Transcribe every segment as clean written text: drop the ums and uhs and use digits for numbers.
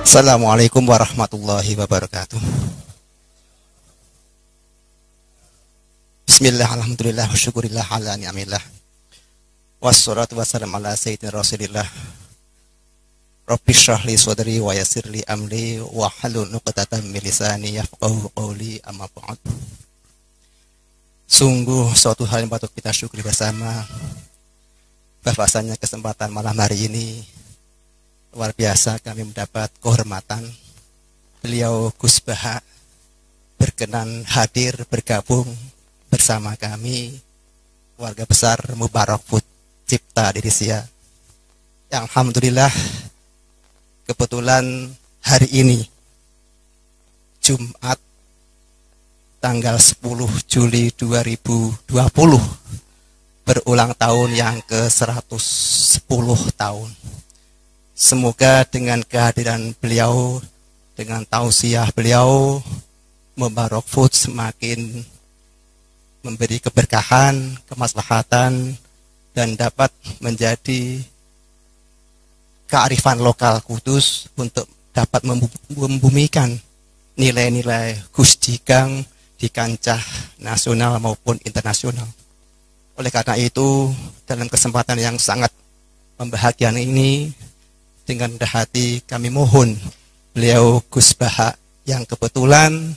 Assalamualaikum warahmatullahi wabarakatuh. Bismillah, alhamdulillah, wa syukurillah ala ni'amillah. Wassalatu wassalamu ala sayyidina rasulillah. Rabbi shrah li sadri wa yassir li amri wa hlul 'uqdatam min lisani yafqahu qawli, amma ba'd. Sungguh suatu hal yang patut kita syukuri bersama, bahwasanya kesempatan malam hari ini luar biasa kami mendapat kehormatan beliau Gus Baha berkenan hadir bergabung bersama kami warga besar Mubarak Food Cipta Dirisia. Yang alhamdulillah kebetulan hari ini Jumat tanggal 10 Juli 2020 berulang tahun yang ke-110 tahun. Semoga dengan kehadiran beliau, dengan tausiah beliau, Mubarak Food semakin memberi keberkahan, kemaslahatan, dan dapat menjadi kearifan lokal Kudus untuk dapat membumikan nilai-nilai Gus Digang di kancah nasional maupun internasional. Oleh karena itu, dalam kesempatan yang sangat membahagiakan ini, dengan rendah hati kami mohon beliau Gus Baha yang kebetulan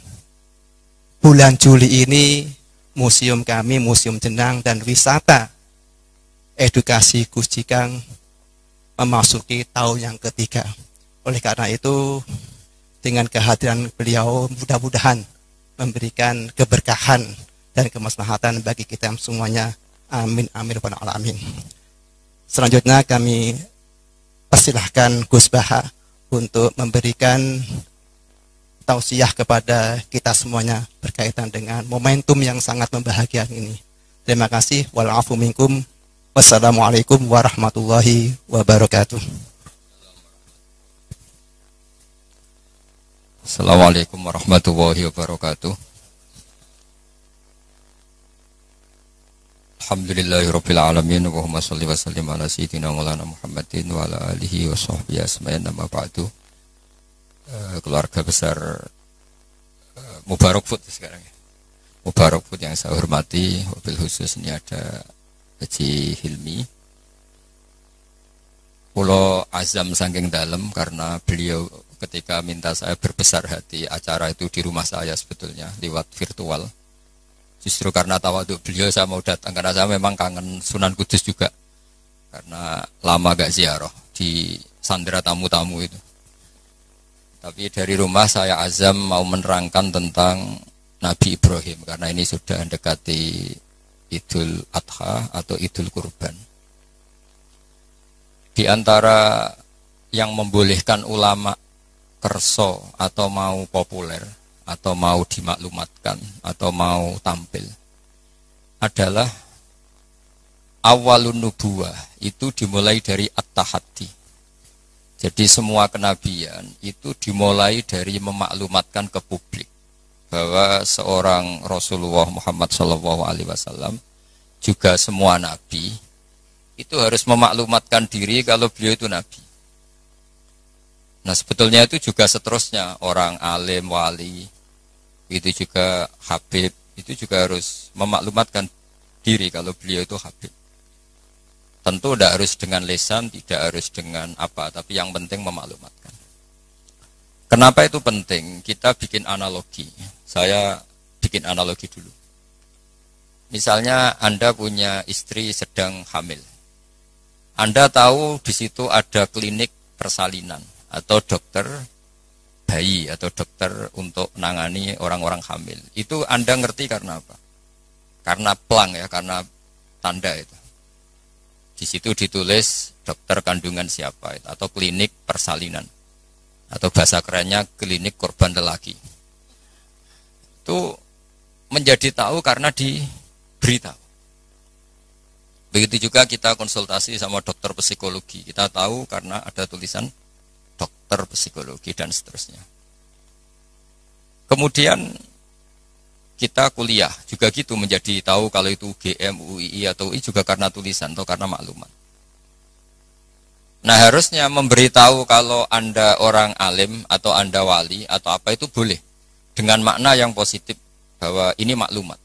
bulan Juli ini museum kami, Museum Jenang dan Wisata Edukasi Gus Digang memasuki tahun yang ketiga. Oleh karena itu, dengan kehadiran beliau mudah-mudahan memberikan keberkahan dan kemaslahatan bagi kita semuanya. Amin, amin, rabbal alamin. Selanjutnya kami persilahkan Gus Baha untuk memberikan tausiah kepada kita semuanya berkaitan dengan momentum yang sangat membahagiakan ini. Terima kasih. Wal-afu minkum. Wassalamualaikum warahmatullahi wabarakatuh. Assalamualaikum warahmatullahi wabarakatuh. Alhamdulillahirabbil alamin, Allahumma shalli wa sallim ala sayyidina Maulana Muhammadin wa ala alihi wa sahbihi asma'in, amma ba'du. Keluarga besar Mubarak Food sekarang ya. Mubarak Food yang saya hormati, wabil khusus ini ada Haji Hilmi. Pulau azam saking dalam karena beliau ketika minta saya berbesar hati acara itu di rumah saya sebetulnya lewat virtual. Justru karena tawadhu beliau saya mau datang, karena saya memang kangen Sunan Kudus juga, karena lama gak ziarah di sandera tamu-tamu itu. Tapi dari rumah saya azam mau menerangkan tentang Nabi Ibrahim, karena ini sudah mendekati Idul Adha atau Idul Kurban. Di antara yang membolehkan ulama kerso atau mau populer atau mau dimaklumatkan atau mau tampil adalah awalun nubuwah itu dimulai dari at-tahaddi. Jadi semua kenabian itu dimulai dari memaklumatkan ke publik bahwa seorang Rasulullah Muhammad SAW juga semua nabi itu harus memaklumatkan diri kalau beliau itu nabi. Nah sebetulnya itu juga seterusnya, orang alim, wali, itu juga Habib, itu juga harus memaklumatkan diri kalau beliau itu Habib. Tentu tidak harus dengan lisan, tidak harus dengan apa, tapi yang penting memaklumatkan. Kenapa itu penting? Kita bikin analogi. Saya bikin analogi dulu. Misalnya Anda punya istri sedang hamil. Anda tahu di situ ada klinik persalinan atau dokter bayi atau dokter untuk menangani orang-orang hamil. Itu Anda ngerti karena apa? Karena plang ya, karena tanda itu. Di situ ditulis dokter kandungan siapa itu, atau klinik persalinan. Atau bahasa kerennya klinik korban lelaki. Itu menjadi tahu karena diberitahu. Begitu juga kita konsultasi sama dokter psikologi. Kita tahu karena ada tulisan dokter psikologi dan seterusnya. Kemudian kita kuliah juga gitu, menjadi tahu kalau itu UGM, UII atau UI juga karena tulisan atau karena maklumat. Nah harusnya memberitahu kalau Anda orang alim atau Anda wali atau apa itu boleh dengan makna yang positif bahwa ini maklumat.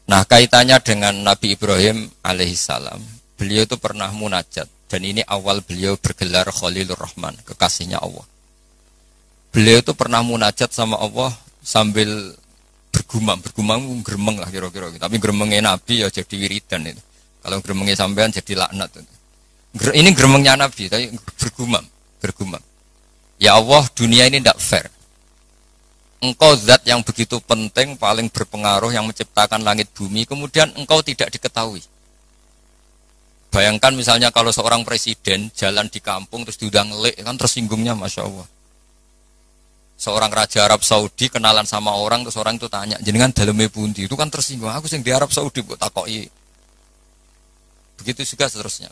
Nah kaitannya dengan Nabi Ibrahim alaihissalam, beliau itu pernah munajat dan ini awal beliau bergelar Khalilur Rahman, kekasihnya Allah. Beliau itu pernah munajat sama Allah sambil bergumam gremeng lah kira-kira. Tapi gremengnya Nabi ya jadi wiridan itu. Kalau gremengnya sampean jadi laknat itu. Ini gremengnya Nabi, tapi bergumam. Ya Allah, dunia ini tidak fair. Engkau zat yang begitu penting, paling berpengaruh, yang menciptakan langit bumi, kemudian engkau tidak diketahui. Bayangkan misalnya kalau seorang presiden jalan di kampung terus diundang ngelik, kan tersinggungnya Masya Allah. Seorang raja Arab Saudi kenalan sama orang, terus orang itu tanya, jenengan daleme pundi? Itu kan tersinggung, aku sing di Arab Saudi kok takoki. Begitu juga seterusnya.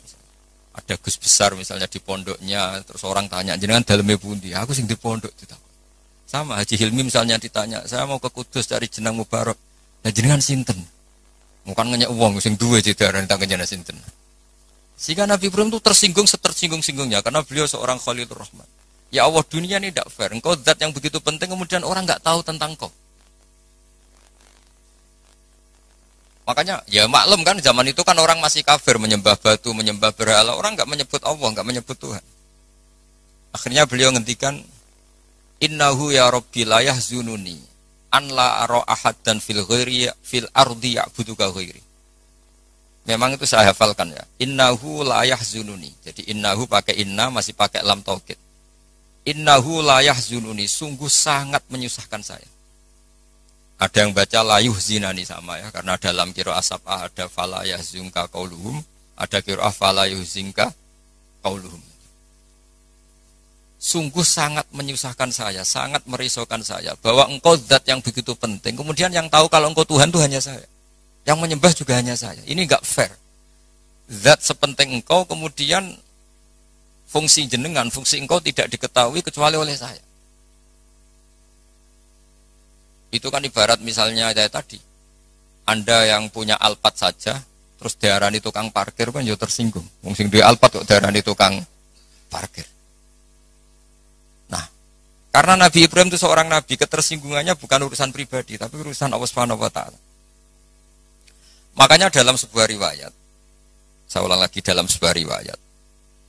Ada Gus besar misalnya di pondoknya, terus orang tanya, jenengan daleme pundi? Aku sing di pondok ditakok. Sama Haji Hilmi misalnya ditanya, saya mau ke Kudus cari jenang Mubarak. Nah jenengan sinten? Bukan ngenyek uang sing duwe jedaran tangannya sinten. Sehingga Nabi Ibrahim itu tersinggung setersinggung-singgungnya karena beliau seorang Khalilur Rahman. Ya Allah, dunia ini tidak fair. Engkau zat yang begitu penting, kemudian orang nggak tahu tentang kau. Makanya, ya maklum kan, zaman itu kan orang masih kafir, menyembah batu, menyembah berhala. Orang nggak menyebut Allah, nggak menyebut Tuhan. Akhirnya beliau ngendikan, Innahu ya Rabbi la yahzununi an la ara ahadan fil ardi ya'buduka ghairi. Memang itu saya hafalkan ya. Innahu la yahzununi. Jadi innahu pakai inna, masih pakai lam taukid. Innahu la yahzununi, sungguh sangat menyusahkan saya. Ada yang baca la yuhzinani sama ya, karena dalam qiraah sab'ah ada fala yahzunka qauluhum, ada qiraah fala yuhzinka qauluhum. Sungguh sangat menyusahkan saya, sangat merisaukan saya bahwa engkau zat yang begitu penting, kemudian yang tahu kalau engkau Tuhan itu hanya saya. Yang menyembah juga hanya saya. Ini enggak fair. Zat sepenting engkau, kemudian fungsi jenengan, fungsi engkau tidak diketahui kecuali oleh saya. Itu kan ibarat misalnya kayak tadi. Anda yang punya Alphard saja, terus diarani tukang parkir kan ya tersinggung. Wong sing duwe Alphard kok diarani tukang parkir. Nah, karena Nabi Ibrahim itu seorang nabi, ketersinggungannya bukan urusan pribadi, tapi urusan Allah Subhanahu wa taala. Makanya dalam sebuah riwayat, saya ulang lagi dalam sebuah riwayat,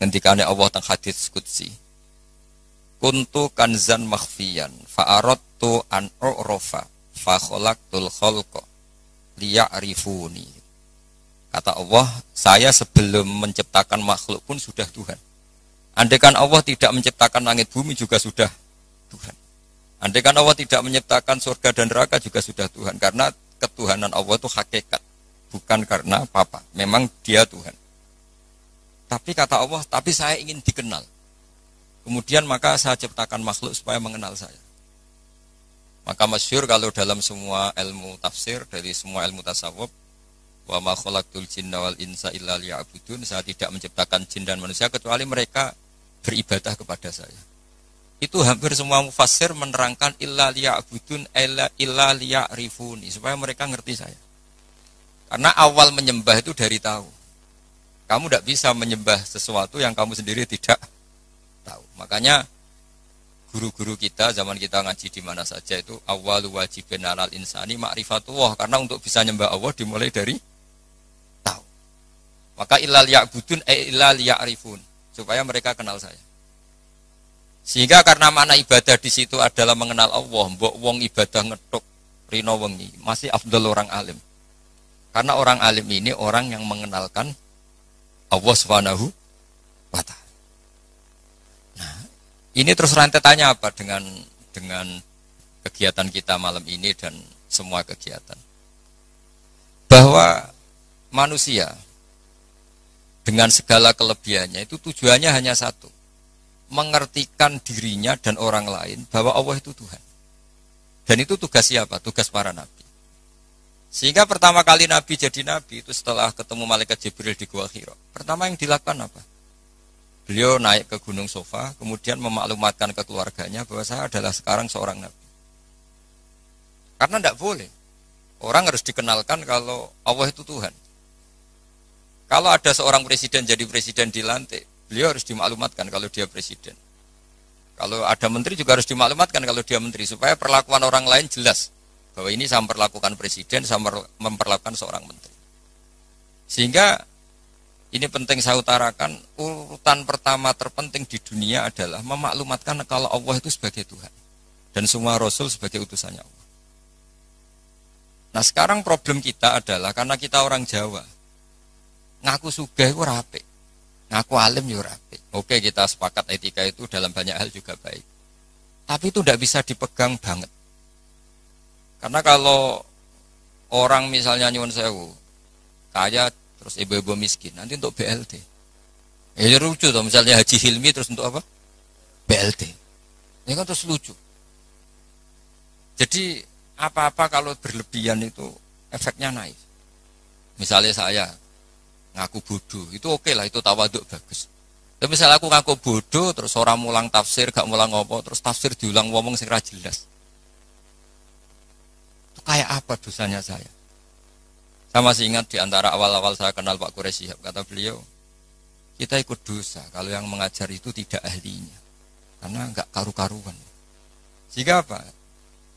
ngendikane Allah teng hadits qudsi, kuntu kanzan makhfiyan fa aradtu an u'rafa fa khalaqtul khalqa liya'rifuni. Kata Allah, saya sebelum menciptakan makhluk pun sudah Tuhan. Andaikan Allah tidak menciptakan langit bumi juga sudah Tuhan. Andaikan Allah tidak menciptakan surga dan neraka juga sudah Tuhan, karena ketuhanan Allah itu hakikat, bukan karena apa-apa. Memang Dia Tuhan. Tapi kata Allah, tapi saya ingin dikenal. Kemudian maka saya ciptakan makhluk supaya mengenal saya. Maka masyhur kalau dalam semua ilmu tafsir, dari semua ilmu tasawuf, wa ma khalaqtul jinna wal insa illa liya'budun, saya tidak menciptakan jin dan manusia kecuali mereka beribadah kepada saya. Itu hampir semua mufassir menerangkan illa liya'budun illa liya'rifuni, supaya mereka ngerti saya. Karena awal menyembah itu dari tahu. Kamu tidak bisa menyembah sesuatu yang kamu sendiri tidak tahu. Makanya guru-guru kita zaman kita ngaji di mana saja itu awal wajibin alal insani ma'rifatullah, karena untuk bisa nyembah Allah dimulai dari tahu. Maka illal ya'budun illal ya'rifun, supaya mereka kenal saya. Sehingga karena makna ibadah di situ adalah mengenal Allah, mbok wong ibadah ngethuk rino wengi masih afdal orang alim. Karena orang alim ini orang yang mengenalkan Allah Subhanahu wa ta'ala. Nah, ini terus rentetannya apa dengan kegiatan kita malam ini dan semua kegiatan? Bahwa manusia dengan segala kelebihannya itu tujuannya hanya satu, mengertikan dirinya dan orang lain bahwa Allah itu Tuhan. Dan itu tugas siapa? Tugas para nabi. Sehingga pertama kali Nabi jadi Nabi itu setelah ketemu Malaikat Jibril di Gua Hira. Pertama yang dilakukan apa? Beliau naik ke Gunung Sofa, kemudian memaklumatkan ke keluarganya bahwa saya adalah sekarang seorang Nabi. Karena tidak boleh. Orang harus dikenalkan kalau Allah itu Tuhan. Kalau ada seorang presiden jadi presiden dilantik, beliau harus dimaklumatkan kalau dia presiden. Kalau ada menteri juga harus dimaklumatkan kalau dia menteri, supaya perlakuan orang lain jelas bahwa ini saya memperlakukan presiden, saya memperlakukan seorang menteri. Sehingga ini penting saya utarakan, urutan pertama terpenting di dunia adalah memaklumatkan kalau Allah itu sebagai Tuhan dan semua Rasul sebagai utusannya Allah. Nah sekarang problem kita adalah karena kita orang Jawa, ngaku sugih itu rapi, ngaku alim juga rapi. Oke, kita sepakat etika itu dalam banyak hal juga baik, tapi itu tidak bisa dipegang banget. Karena kalau orang misalnya nyuwun sewu kaya terus ibu-ibu miskin, nanti untuk BLT. Ya lucu tuh, misalnya Haji Hilmi terus untuk apa? BLT. Ini kan terus lucu. Jadi apa-apa kalau berlebihan itu efeknya naik. Misalnya saya ngaku bodoh, itu oke lah, itu tawaduk bagus. Tapi misalnya aku ngaku bodoh, terus orang mulang tafsir, gak mulang apa, terus tafsir diulang ngomong sing ra jelas. Itu kayak apa dosanya saya? Saya masih ingat di antara awal-awal saya kenal Pak Quraisy Shihab, kata beliau, kita ikut dosa kalau yang mengajar itu tidak ahlinya, karena enggak karu-karuan. Sehingga apa?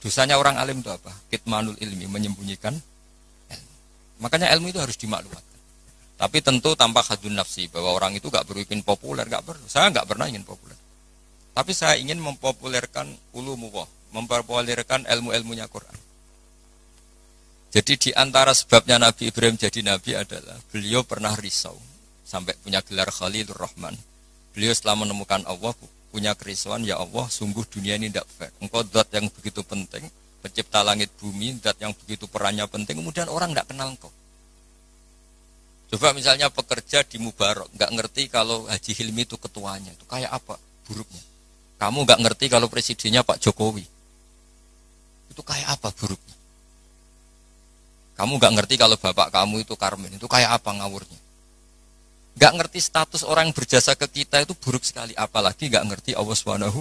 Dosanya orang alim itu apa? Kitmanul ilmi, menyembunyikan ilmu. Makanya ilmu itu harus dimaklumatkan. Tapi tentu tanpa hadun nafsi, bahwa orang itu enggak perlu ingin populer, enggak perlu. Saya enggak pernah ingin populer. Tapi saya ingin mempopulerkan ulumullah, mempopulerkan ilmu-ilmunya Quran. Jadi di antara sebabnya Nabi Ibrahim jadi Nabi adalah beliau pernah risau sampai punya gelar Khalilur Rahman. Beliau setelah menemukan Allah punya kerisauan, ya Allah sungguh dunia ini tidak fair. Engkau zat yang begitu penting, pencipta langit bumi, zat yang begitu perannya penting, kemudian orang tidak kenal engkau. Coba misalnya pekerja di Mubarak, nggak ngerti kalau Haji Hilmi itu ketuanya, itu kayak apa buruknya. Kamu nggak ngerti kalau presidennya Pak Jokowi, itu kayak apa buruknya. Kamu gak ngerti kalau bapak kamu itu Karmen, itu kayak apa ngawurnya. Gak ngerti status orang yang berjasa ke kita itu buruk sekali. Apalagi gak ngerti Allah Subhanahu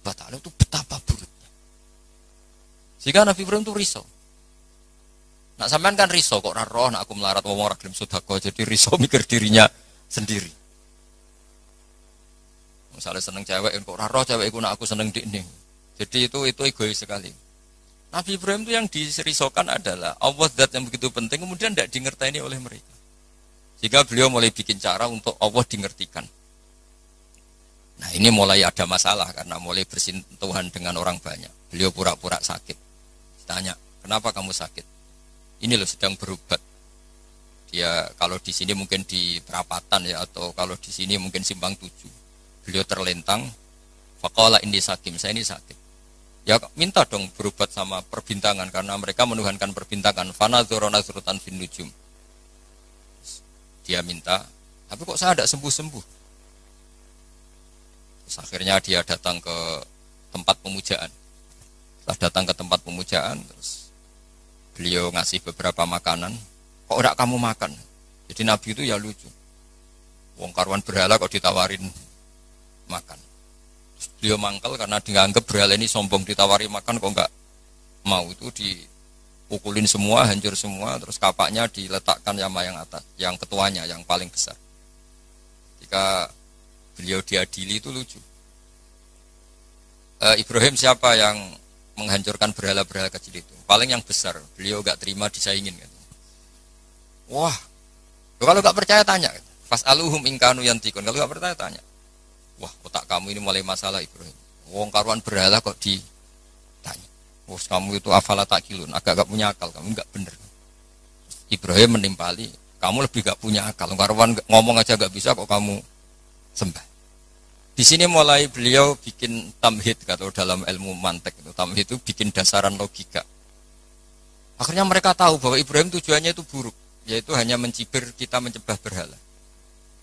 wa ta'ala itu betapa buruknya. Sehingga Nabi Ibrahim itu risau. Nak sampean kan risau kok roh, nak aku melarat wong ora gelem sedekah, jadi risau mikir dirinya sendiri. Misalnya seneng cewek, kok roh cewek iku nak aku seneng dikne. Jadi itu egois sekali. Nabi Ibrahim itu yang dirisaukan adalah Allah zat yang begitu penting kemudian tidak dingerteni oleh mereka. Sehingga beliau mulai bikin cara untuk Allah dingertikan. Nah ini mulai ada masalah karena mulai bersentuhan dengan orang banyak. Beliau pura-pura sakit. Tanya, kenapa kamu sakit? Ini loh sedang berobat. Dia kalau di sini mungkin di perapatan ya, atau kalau di sini mungkin simpang 7. Beliau terlentang. Faqala inni sakim, saya ini sakit. Ya minta dong berobat sama perbintangan karena mereka menuhankan perbintangan. Fanadzura nazrutan fin nujum. Dia minta, tapi kok saya tidak sembuh-sembuh. Terus akhirnya dia datang ke tempat pemujaan. Setelah datang ke tempat pemujaan, terus beliau ngasih beberapa makanan. Kok enggak kamu makan? Jadi Nabi itu ya lucu. Wong karuan berhala kok ditawarin makan. Beliau mangkel karena dianggap berhala ini sombong, ditawari makan kok enggak mau. Itu dipukulin semua, hancur semua, terus kapaknya diletakkan sama yang atas, yang ketuanya, yang paling besar. Jika beliau diadili itu lucu. Ibrahim siapa yang menghancurkan berhala-berhala kecil itu? Paling yang besar, beliau enggak terima disaingin. Gitu. Wah, kalau enggak percaya tanya. Fas'aluhum ingkanu yantikun, kalau enggak percaya tanya. Wah, otak kamu ini mulai masalah Ibrahim. Wong karuan berhala kok ditanya. Wah, kamu itu afala takilun, agak punya akal, kamu enggak bener. Ibrahim menimpali, kamu lebih enggak punya akal. Karuan ngomong aja enggak bisa kok kamu sembah. Di sini mulai beliau bikin tamhid, atau dalam ilmu mantek itu tamhid itu bikin dasaran logika. Akhirnya mereka tahu bahwa Ibrahim tujuannya itu buruk, yaitu hanya mencibir kita menyembah berhala.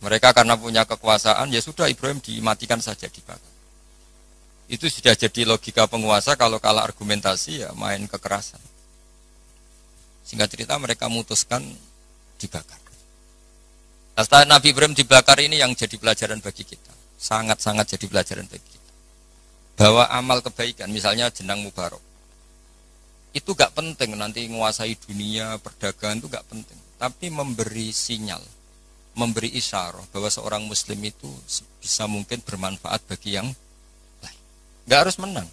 Mereka karena punya kekuasaan, ya sudah Ibrahim dimatikan saja, dibakar. Itu sudah jadi logika penguasa, kalau kalah argumentasi ya main kekerasan. Singkat cerita mereka memutuskan dibakar. Nah, setelah Nabi Ibrahim dibakar ini yang jadi pelajaran bagi kita. Sangat-sangat jadi pelajaran bagi kita. Bahwa amal kebaikan, misalnya jenang mubarak, itu gak penting nanti menguasai dunia, perdagangan itu gak penting. Tapi memberi sinyal memberi isyarah bahwa seorang muslim itu bisa mungkin bermanfaat bagi yang lain. Nggak harus menang.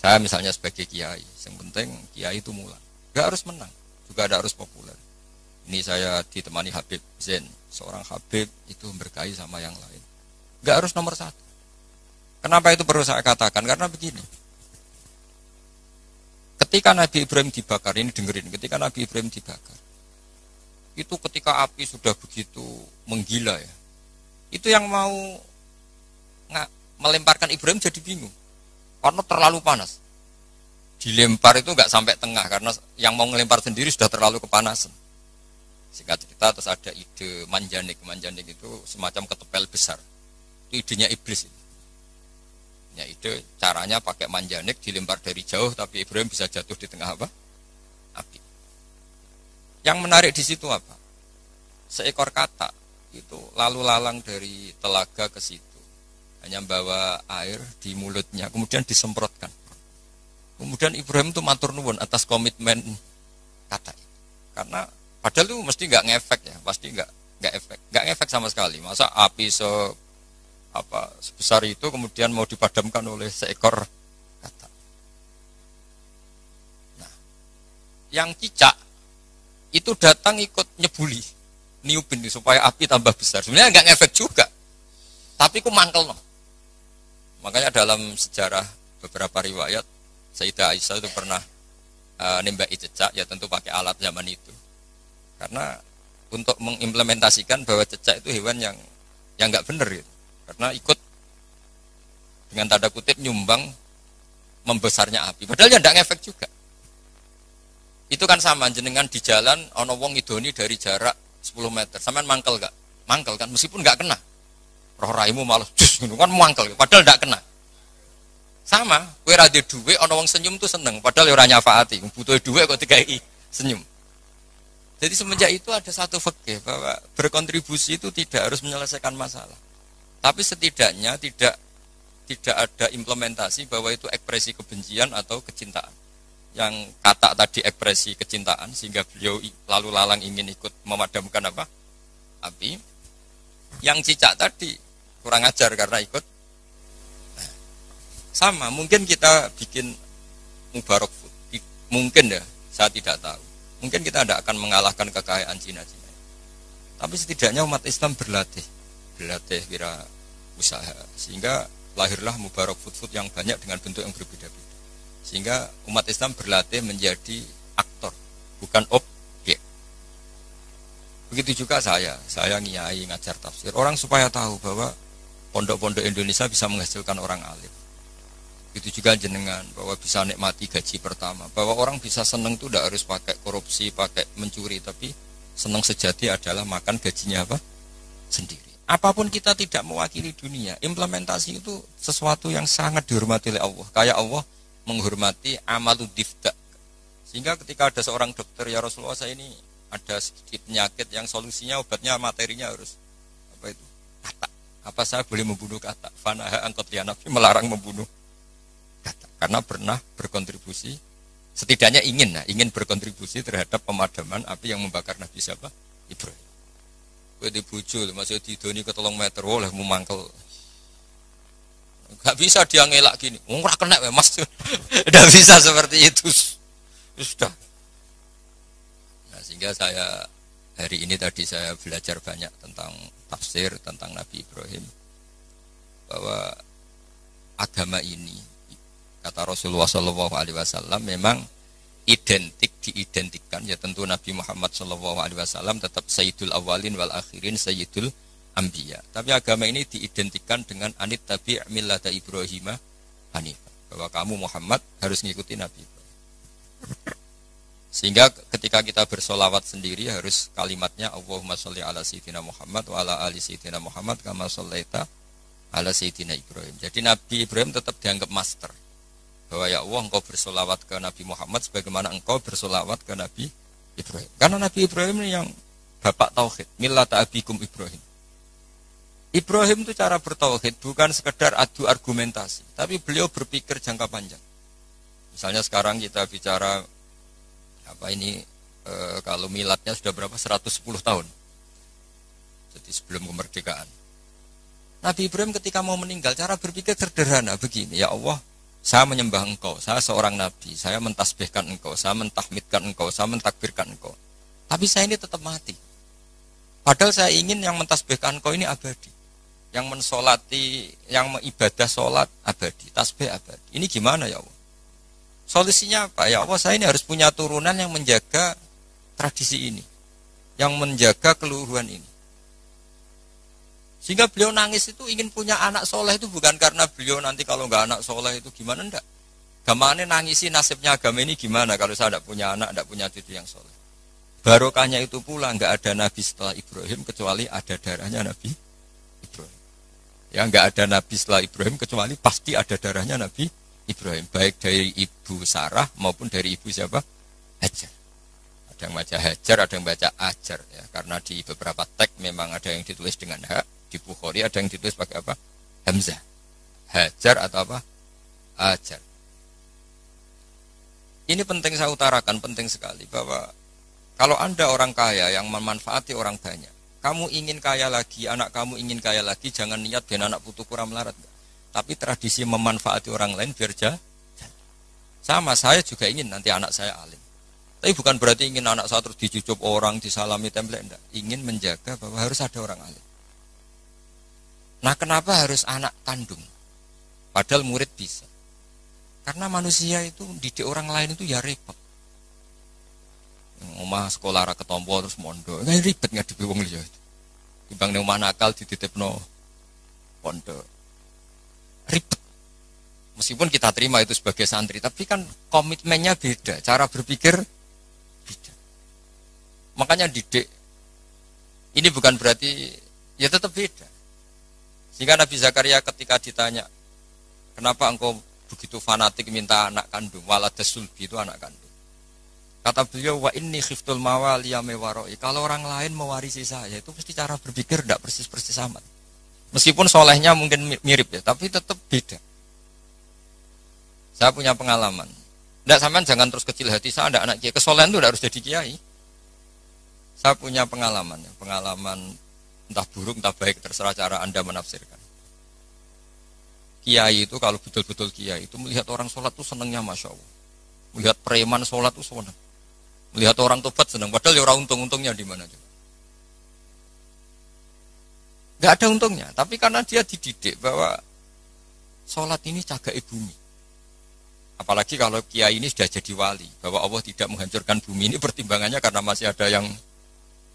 Saya misalnya sebagai kiai, yang penting kiai itu mulai. Nggak harus menang, juga ada harus populer. Ini saya ditemani Habib Zain, seorang Habib itu berkahi sama yang lain. Nggak harus nomor satu. Kenapa itu perlu saya katakan? Karena begini. Ketika Nabi Ibrahim dibakar, ini dengerin, ketika Nabi Ibrahim dibakar, itu ketika api sudah begitu menggila ya, itu yang mau melemparkan Ibrahim jadi bingung karena terlalu panas. Dilempar itu nggak sampai tengah karena yang mau ngelempar sendiri sudah terlalu kepanasan. Singkat cerita terus ada ide manjanik itu semacam ketepel besar. Itu idenya iblis itu. Ya ide caranya pakai manjanik dilempar dari jauh tapi Ibrahim bisa jatuh di tengah apa? Api. Yang menarik di situ apa? Seekor katak itu lalu lalang dari telaga ke situ. Hanya bawa air di mulutnya, kemudian disemprotkan. Kemudian Ibrahim itu matur nuwun atas komitmen katak. Karena padahal itu mesti nggak ngefek ya, pasti nggak ngefek sama sekali. Masa api sebesar itu kemudian mau dipadamkan oleh seekor katak. Nah, yang cicak itu datang ikut nyebuli, niupin supaya api tambah besar. Sebenarnya nggak ngefek juga, tapi ku mangkel no. Makanya dalam sejarah beberapa riwayat, Sayyidah Aisyah itu pernah nembaki cecak, ya tentu pakai alat zaman itu. Karena untuk mengimplementasikan bahwa cecak itu hewan yang nggak benar gitu. Karena ikut dengan tanda kutip nyumbang membesarnya api. Padahal ya nggak ngefek juga. Itu kan sama jenengan di jalan ono wong idoni dari jarak 10 meter. Sampean mangkel gak? Mangkel kan meskipun gak kena. Roh raimu malah jus kan mangkel padahal gak kena. Sama, kowe ra duwe dhuwit ono wong senyum tuh seneng padahal ora nyafaati. Butuh dhuwit kok dikai senyum. Jadi semenjak itu ada satu fikih bahwa berkontribusi itu tidak harus menyelesaikan masalah. Tapi setidaknya tidak ada implementasi bahwa itu ekspresi kebencian atau kecintaan. Yang kata tadi ekspresi kecintaan sehingga beliau lalu lalang ingin ikut memadamkan apa? Api. Yang cicak tadi kurang ajar karena ikut. Nah, sama, mungkin kita bikin Mubarak Food. Mungkin ya, saya tidak tahu. Mungkin kita tidak akan mengalahkan kekayaan Cina-Cina. Tapi setidaknya umat Islam berlatih wira usaha sehingga lahirlah Mubarak Food yang banyak dengan bentuk yang berbeda-beda. Sehingga umat Islam berlatih menjadi aktor, bukan objek. Begitu juga saya ngiyai ngajar tafsir. Orang supaya tahu bahwa pondok-pondok Indonesia bisa menghasilkan orang alim. Begitu juga jenengan bahwa bisa nikmati gaji pertama. Bahwa orang bisa senang itu tidak harus pakai korupsi, pakai mencuri, tapi senang sejati adalah makan gajinya apa? Sendiri. Apapun kita tidak mewakili dunia, implementasi itu sesuatu yang sangat dihormati oleh Allah. Kayak Allah menghormati amalu difda. Sehingga ketika ada seorang dokter, ya Rasulullah saya ini ada sedikit penyakit yang solusinya obatnya materinya harus apa itu? Katak. Apa saya boleh membunuh katak? Fanaha angkot lianafi melarang membunuh katak. Karena pernah berkontribusi, setidaknya ingin berkontribusi terhadap pemadaman api yang membakar Nabi siapa? Ibrahim. Kowe dibujuk, maksudnya didoni ke 3 meter, oleh memangkel. Gak bisa dia ngelak gini, ora kena mas. Tidak bisa seperti itu. Sudah. Nah, sehingga saya hari ini tadi saya belajar banyak tentang tafsir, tentang Nabi Ibrahim. Bahwa agama ini, kata Rasulullah SAW, memang diidentikan, ya tentu Nabi Muhammad SAW tetap Sayyidul Awalin wal Akhirin, Sayyidul Ambiya. Tapi agama ini diidentikan dengan anit tabi' millata Ibrahim hanifah, bahwa kamu Muhammad harus mengikuti Nabi Ibrahim. Sehingga ketika kita bersolawat sendiri harus kalimatnya Allahumma sholli ala sayyidina Muhammad wa ala ali sayyidina Muhammad kama shollaita ala sayyidina Ibrahim. Jadi Nabi Ibrahim tetap dianggap master, bahwa ya Allah engkau bersolawat ke Nabi Muhammad sebagaimana engkau bersolawat ke Nabi Ibrahim. Karena Nabi Ibrahim ini yang bapak tauhid, millata abikum Ibrahim. Ibrahim itu cara bertauhid bukan sekedar adu argumentasi, tapi beliau berpikir jangka panjang. Misalnya sekarang kita bicara kalau miladnya sudah berapa? 110 tahun. Jadi sebelum kemerdekaan. Nabi Ibrahim ketika mau meninggal, cara berpikir sederhana begini, ya Allah, saya menyembah engkau, saya seorang nabi, saya mentasbihkan engkau, saya mentahmidkan engkau, saya mentakbirkan engkau. Tapi saya ini tetap mati. Padahal saya ingin yang mentasbihkan engkau ini abadi. Yang mensolati, yang mengibadah solat abadi, tasbih abadi. Ini gimana ya Allah? Solusinya apa? Ya Allah, saya ini harus punya turunan yang menjaga tradisi ini, yang menjaga keluhuran ini. Sehingga beliau nangis itu ingin punya anak soleh itu bukan karena beliau nanti kalau nggak anak soleh itu gimana, enggak. Gamane nangisi nasibnya agama ini gimana kalau saya tidak punya anak, tidak punya cucu yang soleh. Barokahnya itu pula nggak ada nabi setelah Ibrahim kecuali ada darahnya Nabi Ibrahim. Ya nggak ada nabi setelah Ibrahim kecuali pasti ada darahnya Nabi Ibrahim, baik dari ibu Sarah maupun dari ibu siapa? Hajar. Ada yang baca Hajar, ada yang baca Ajar ya, karena di beberapa teks memang ada yang ditulis dengan hak, di Bukhari ada yang ditulis pakai apa? Hamzah. Hajar atau apa? Ajar. Ini penting saya utarakan, penting sekali bahwa kalau Anda orang kaya yang memanfaati orang banyak, kamu ingin kaya lagi, anak kamu ingin kaya lagi, jangan niat biar anak putu kurang melarat. Tapi tradisi memanfaati orang lain biar jalan. Sama, saya juga ingin nanti anak saya alim. Tapi bukan berarti ingin anak saya terus dicucup orang, disalami template, enggak. Ingin menjaga bahwa harus ada orang alim. Nah, kenapa harus anak kandung? Padahal murid bisa. Karena manusia itu didik orang lain itu ya repot. Omah sekolah ra ketompo terus mondok. Kan ribet ngadepi wong liya itu. Timbang ning omah nakal dititipno pondok. Ribet. Meskipun kita terima itu sebagai santri, tapi kan komitmennya beda, cara berpikir beda. Makanya didik ini bukan berarti ya tetap beda. Sehingga Nabi Zakaria ketika ditanya, "Kenapa engkau begitu fanatik minta anak kandung?" Waladas sulbi itu anak kandung. Kata beliau, wa inni khiftul mawaliya mewaroi. Kalau orang lain mewarisi saya, itu pasti cara berpikir tidak persis-persis amat. Meskipun solehnya mungkin mirip ya, tapi tetap beda. Saya punya pengalaman. Tidak sampean jangan terus kecil hati, saya ada anak kiai. Kesolehan itu tidak harus jadi kiai. Saya punya pengalaman entah buruk, entah baik, terserah cara Anda menafsirkan. Kiai itu kalau betul-betul kiai itu melihat orang sholat itu senangnya Masya Allah. Melihat preman sholat itu senang. Melihat orang tobat senang, padahal ya orang untung-untungnya di mana juga. Gak ada untungnya, tapi karena dia dididik bahwa sholat ini cagai bumi. Apalagi kalau kiai ini sudah jadi wali, bahwa Allah tidak menghancurkan bumi ini pertimbangannya karena masih ada yang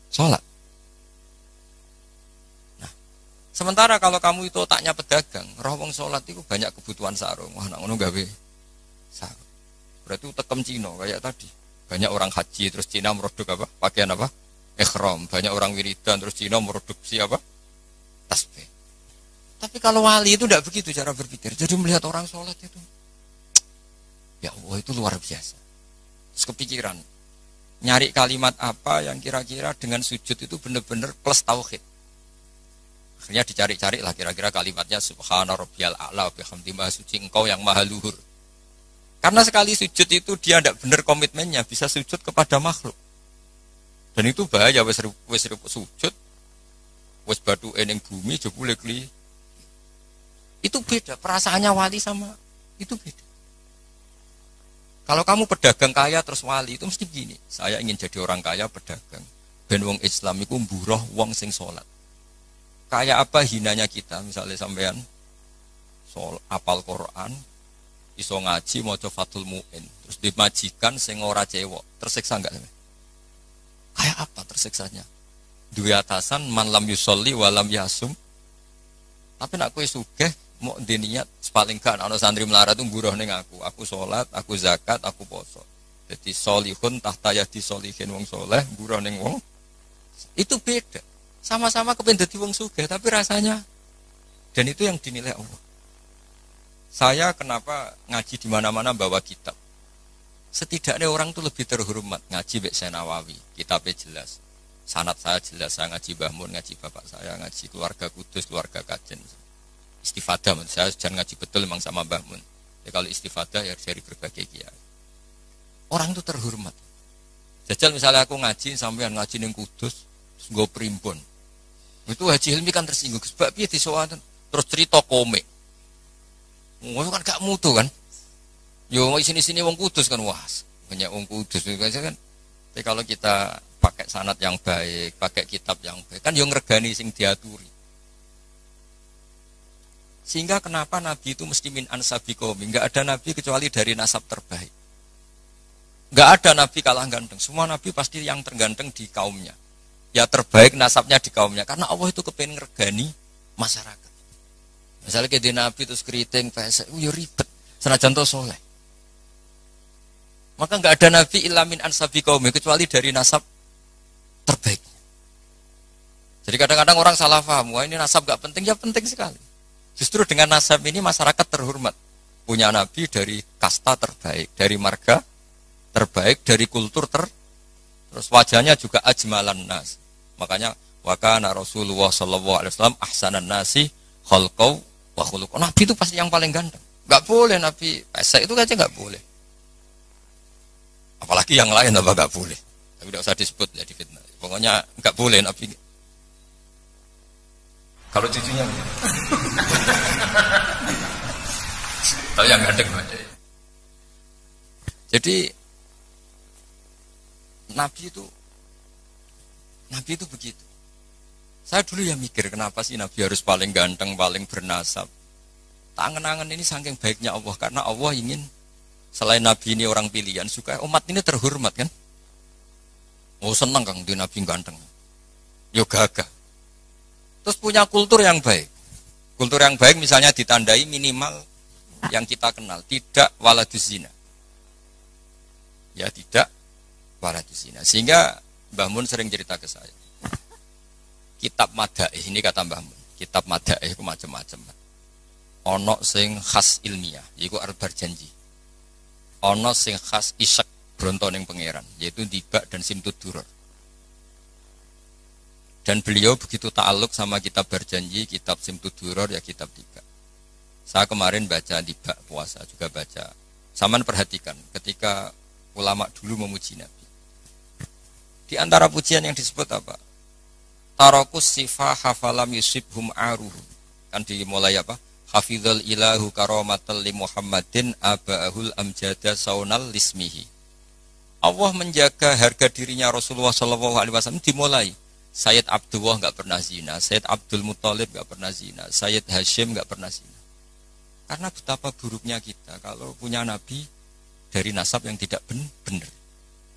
sholat. Nah, sementara kalau kamu itu otaknya pedagang, roh wong sholat itu banyak kebutuhan sarung, wah nak ngono gawe sarung. Berarti tekem Cina kayak tadi. Banyak orang haji terus Cina produk apa? Pakaian apa? Ikhram. Banyak orang wiridan terus Cina produksi apa? Tasbih. Tapi kalau wali itu tidak begitu cara berpikir. Jadi melihat orang sholat itu, ya Allah itu luar biasa. Terus kepikiran, nyari kalimat apa yang kira-kira dengan sujud itu benar-benar plus tauhid. Akhirnya dicari-cari lah kira-kira kalimatnya Subhana Rabbiyal A'la bihamdi maha suci engkau yang maha luhur. Karena sekali sujud itu dia tidak benar komitmennya, bisa sujud kepada makhluk. Dan itu bahaya, wis sujud, wis batu eneng bumi, jebule kli. Itu beda, perasaannya wali sama itu beda. Kalau kamu pedagang kaya terus wali, itu mesti begini. Saya ingin jadi orang kaya pedagang. Ben wong Islam iku mburoh wong sing salat. Kayak apa hinanya kita, misalnya sampean apal Quran, iso ngaji maca Fathul Mu'in, terus dimajikan sing ora cewek, tersiksa enggak? Kayak apa tersiksanya? Dua atasan man lam yusolli wa lam yasum. Tapi nak kowe sugih mau diniat paling gak ana santri melarat tuh buruh ning aku salat, aku zakat, aku poso. Jadi solihun tahta yadi solihin wong soleh, buruh ning wong. Itu beda. Sama-sama kepen dadi wong sugih tapi rasanya, dan itu yang dinilai Allah. Saya kenapa ngaji di mana-mana bawa kitab? Setidaknya orang itu lebih terhormat ngaji Mbak Nawawi, kitabnya jelas. Sanad saya jelas, saya ngaji Mbah Mun, ngaji bapak saya, ngaji keluarga Kudus, keluarga Kajen. Istifadah, saya jangan ngaji betul memang sama Mbah Mun. Ya, kalau istifadah ya dari berbagai kiai. Orang itu terhormat. Jajal misalnya aku ngaji sampean ngaji ning Kudus, terus nggo primbon. Itu Haji Hilmi kan tersinggung. Sebab piye disowan terus cerita komik. Wong kan gak mutu kan. Yo sini-sini wong Kudus kan wah. Banyak wong Kudus kan. Tapi kalau kita pakai sanad yang baik, pakai kitab yang baik, kan yo ngregani sing diaturi. Sehingga kenapa Nabi itu mesti min ansabi qaumi? Enggak ada Nabi kecuali dari nasab terbaik. Enggak ada Nabi kalah ganteng. Semua Nabi pasti yang terganteng di kaumnya. Ya terbaik nasabnya di kaumnya. Karena Allah itu kepengen ngregani masyarakat. Misalnya kayak di Nabi terus keriting, pesek, yo ribet. Senajan to soleh. Maka enggak ada Nabi illa min ansabi qaumi kecuali dari nasab terbaik. Jadi kadang-kadang orang salah paham, wah ini nasab enggak penting, ya penting sekali. Justru dengan nasab ini masyarakat terhormat. Punya Nabi dari kasta terbaik, dari marga terbaik, dari kultur terus wajahnya juga ajmalan nas. Makanya wa kana Rasulullah sallallahu alaihi wasallam ahsanan nasi khalqau wa khuluqan. Nabi itu pasti yang paling ganteng. Enggak boleh Nabi pesek itu aja enggak boleh. Apalagi yang lain apa enggak boleh. Tapi tidak usah disebut ya di fitnah. Pokoknya enggak boleh Nabi. Kalau cucunya tahu yang ganteng aja. Jadi Nabi itu begitu. Saya dulu ya mikir kenapa sih Nabi harus paling ganteng, paling bernasab. Tangan-tangan ini saking baiknya Allah karena Allah ingin selain Nabi ini orang pilihan supaya umat ini terhormat kan. Oh senang Kang di Nabi ganteng. Yo gagah. Terus punya kultur yang baik. Kultur yang baik misalnya ditandai minimal yang kita kenal. Tidak waladus zina. Ya tidak waladus zina. Sehingga Mbah Mun sering cerita ke saya. Kitab Madaih, ini kata Mbah Mun. Kitab Madaih itu macam-macam. Ono sing khas ilmiah, yaitu arbar janji. Ono sing khas isak brontoning pangeran, yaitu Dibak dan Simtud Duror. Dan beliau begitu ta'aluk sama kitab berjanji, kitab Simtud Duror, ya kitab Dibak. Saya kemarin baca Dibak puasa, juga baca. Saman perhatikan, ketika ulama dulu memuji Nabi. Di antara pujian yang disebut apa? Tarokus sifah hafalam yusibhum aruhu. Kan dimulai apa? Hafidhul ilahu karomatal li Muhammadin aba'ahul amjada saunal lismihi. Allah menjaga harga dirinya Rasulullah SAW dimulai. Sayyid Abdullah enggak pernah zina, Sayyid Abdul Muthalib enggak pernah zina, Sayyid Hashim enggak pernah zina. Karena betapa buruknya kita kalau punya nabi dari nasab yang tidak benar.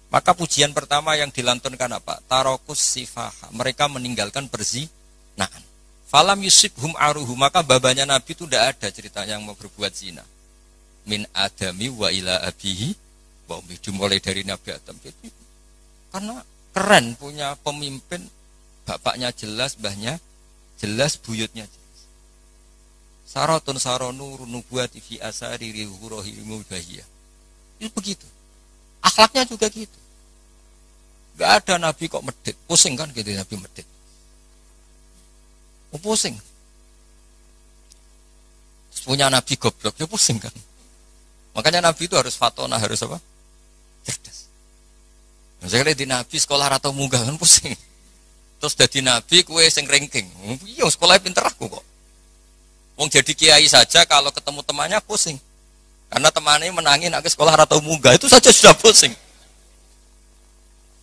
Maka pujian pertama yang dilantunkan apa? Tarokus sifaha. Mereka meninggalkan perzinaan. Falam yusibhum aruhu. Maka babanya nabi itu tidak ada ceritanya yang mau berbuat zina. Min adami wa ila abihi. Dimulai dari Nabi Adam. Karena keren punya pemimpin. Bapaknya jelas, mbahnya jelas, buyutnya jelas. Saratun saronur nubuati fi asari rihurohimul bahiyah. Itu begitu. Akhlaknya juga gitu. Gak ada nabi kok medit. Pusing kan gitu nabi medit. Oh pusing. Terus punya nabi goblok, ya pusing kan. Makanya nabi itu harus fatona, harus apa? Cerdas. Misalnya di nabi sekolah atau munggah kan pusing. Terus jadi nabi kue sing ranking. Iya sekolahnya pinter aku kok. Wong jadi kiai saja kalau ketemu temannya pusing. Karena temannya menangin ke sekolah atau munggah itu saja sudah pusing.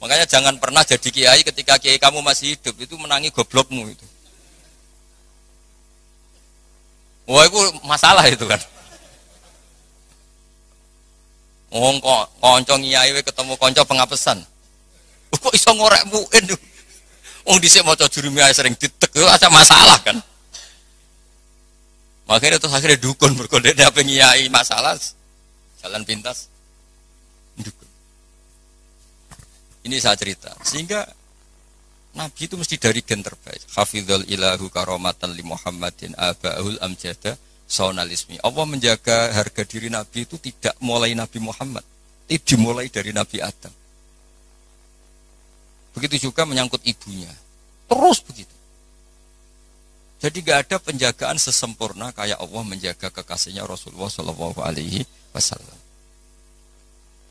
Makanya jangan pernah jadi kiai ketika kiai kamu masih hidup itu menangi goblokmu itu. Wah itu masalah itu kan. Wong konco kiai ketemu konco pengapesan. Kok iso ngorek muin tuh. Wong dhisik maca jurumiyah sering ditek itu ada masalah kan. Makanya terus akhirnya dukun berkode apa ngiyai masalah jalan pintas dukun. Ini saya cerita sehingga Nabi itu mesti dari gen terbaik. Hafizul ilahu karomatan li Muhammadin aba'ul amjada saunalismi. Allah menjaga harga diri Nabi itu tidak mulai Nabi Muhammad, tapi dimulai dari Nabi Adam. Begitu juga menyangkut ibunya. Terus begitu. Jadi gak ada penjagaan sesempurna kayak Allah menjaga kekasihnya Rasulullah Shallallahu Alaihi Wasallam.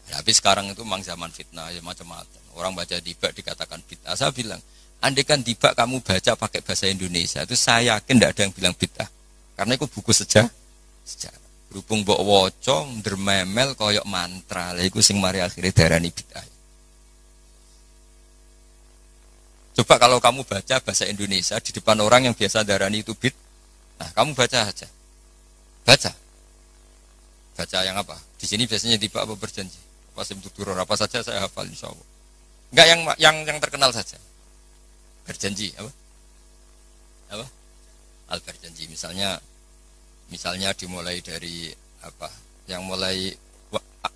Tapi sekarang itu memang zaman fitnah ya macam-macam. Orang baca Dibak dikatakan fitnah. Saya bilang Andai kan tiba kamu baca pakai bahasa Indonesia, itu saya yakin tidak ada yang bilang bid'ah. Karena itu buku sejarah. Berhubung mbok waca ndrememel koyok mantra, lha iku sing mari akhire darani bid'ah. Coba kalau kamu baca bahasa Indonesia di depan orang yang biasa darani itu bid, nah kamu baca aja, baca yang apa? Di sini biasanya tiba apa berjanji, apa simtuturor apa saja saya hafal insya Allah. Enggak yang terkenal saja. Berjanji apa? Apa? Al berjanji misalnya dimulai dari apa? Yang mulai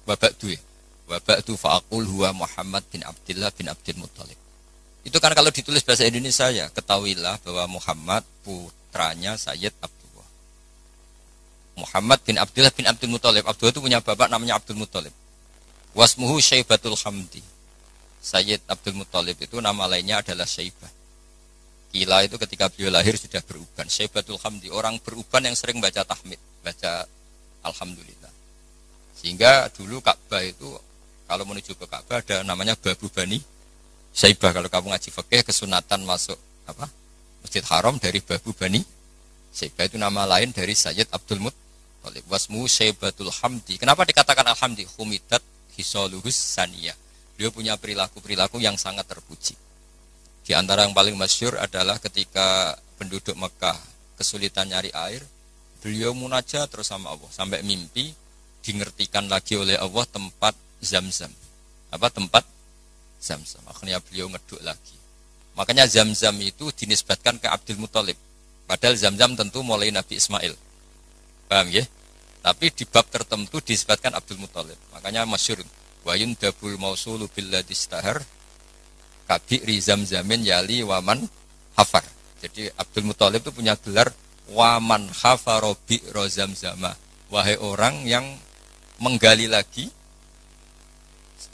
wabaktu fa'aqul huwa Muhammad bin Abdullah bin Abdul Muttalib. Itu kan kalau ditulis bahasa Indonesia ya, ketahuilah bahwa Muhammad putranya Sayyid Abdullah. Muhammad bin Abdullah bin Abdul Muttalib. Abdullah itu punya bapak namanya Abdul Muttalib. Wasmuhu Syaibatul Hamdi. Sayyid Abdul Muttalib itu nama lainnya adalah Syaibah. Kila itu ketika beliau lahir sudah beruban. Syaibatul Hamdi, orang beruban yang sering baca tahmid, baca Alhamdulillah. Sehingga dulu Ka'bah itu kalau menuju ke Ka'bah ada namanya Babu Bani Syaibah. Kalau kamu ngaji fikih kesunatan masuk apa? Masjid Haram dari Babu Bani Syaibah, itu nama lain dari Sayyid Abdul Muttalib. Wasmu Syaibatul Hamdi. Kenapa dikatakan Alhamdi? Humidat hisaluhus saniyah. Beliau punya perilaku-perilaku yang sangat terpuji. Di antara yang paling masyhur adalah ketika penduduk Mekah kesulitan nyari air, beliau munajat terus sama Allah sampai mimpi dingertikan lagi oleh Allah tempat Zam-Zam. Apa tempat Zam-Zam? Akhirnya beliau ngeduk lagi. Makanya Zam-Zam itu dinisbatkan ke Abdul Muttalib. Padahal Zam-Zam tentu mulai Nabi Ismail. Paham ya? Tapi di bab tertentu dinisbatkan Abdul Muttalib. Makanya masyhur wa yundabul mausulu billadhi istahar kabi'ri Zam-Zamin yali waman hafar. Jadi Abdul Muttalib itu punya gelar waman hafaro bi'ro Zam-Zama. Wahai orang yang menggali lagi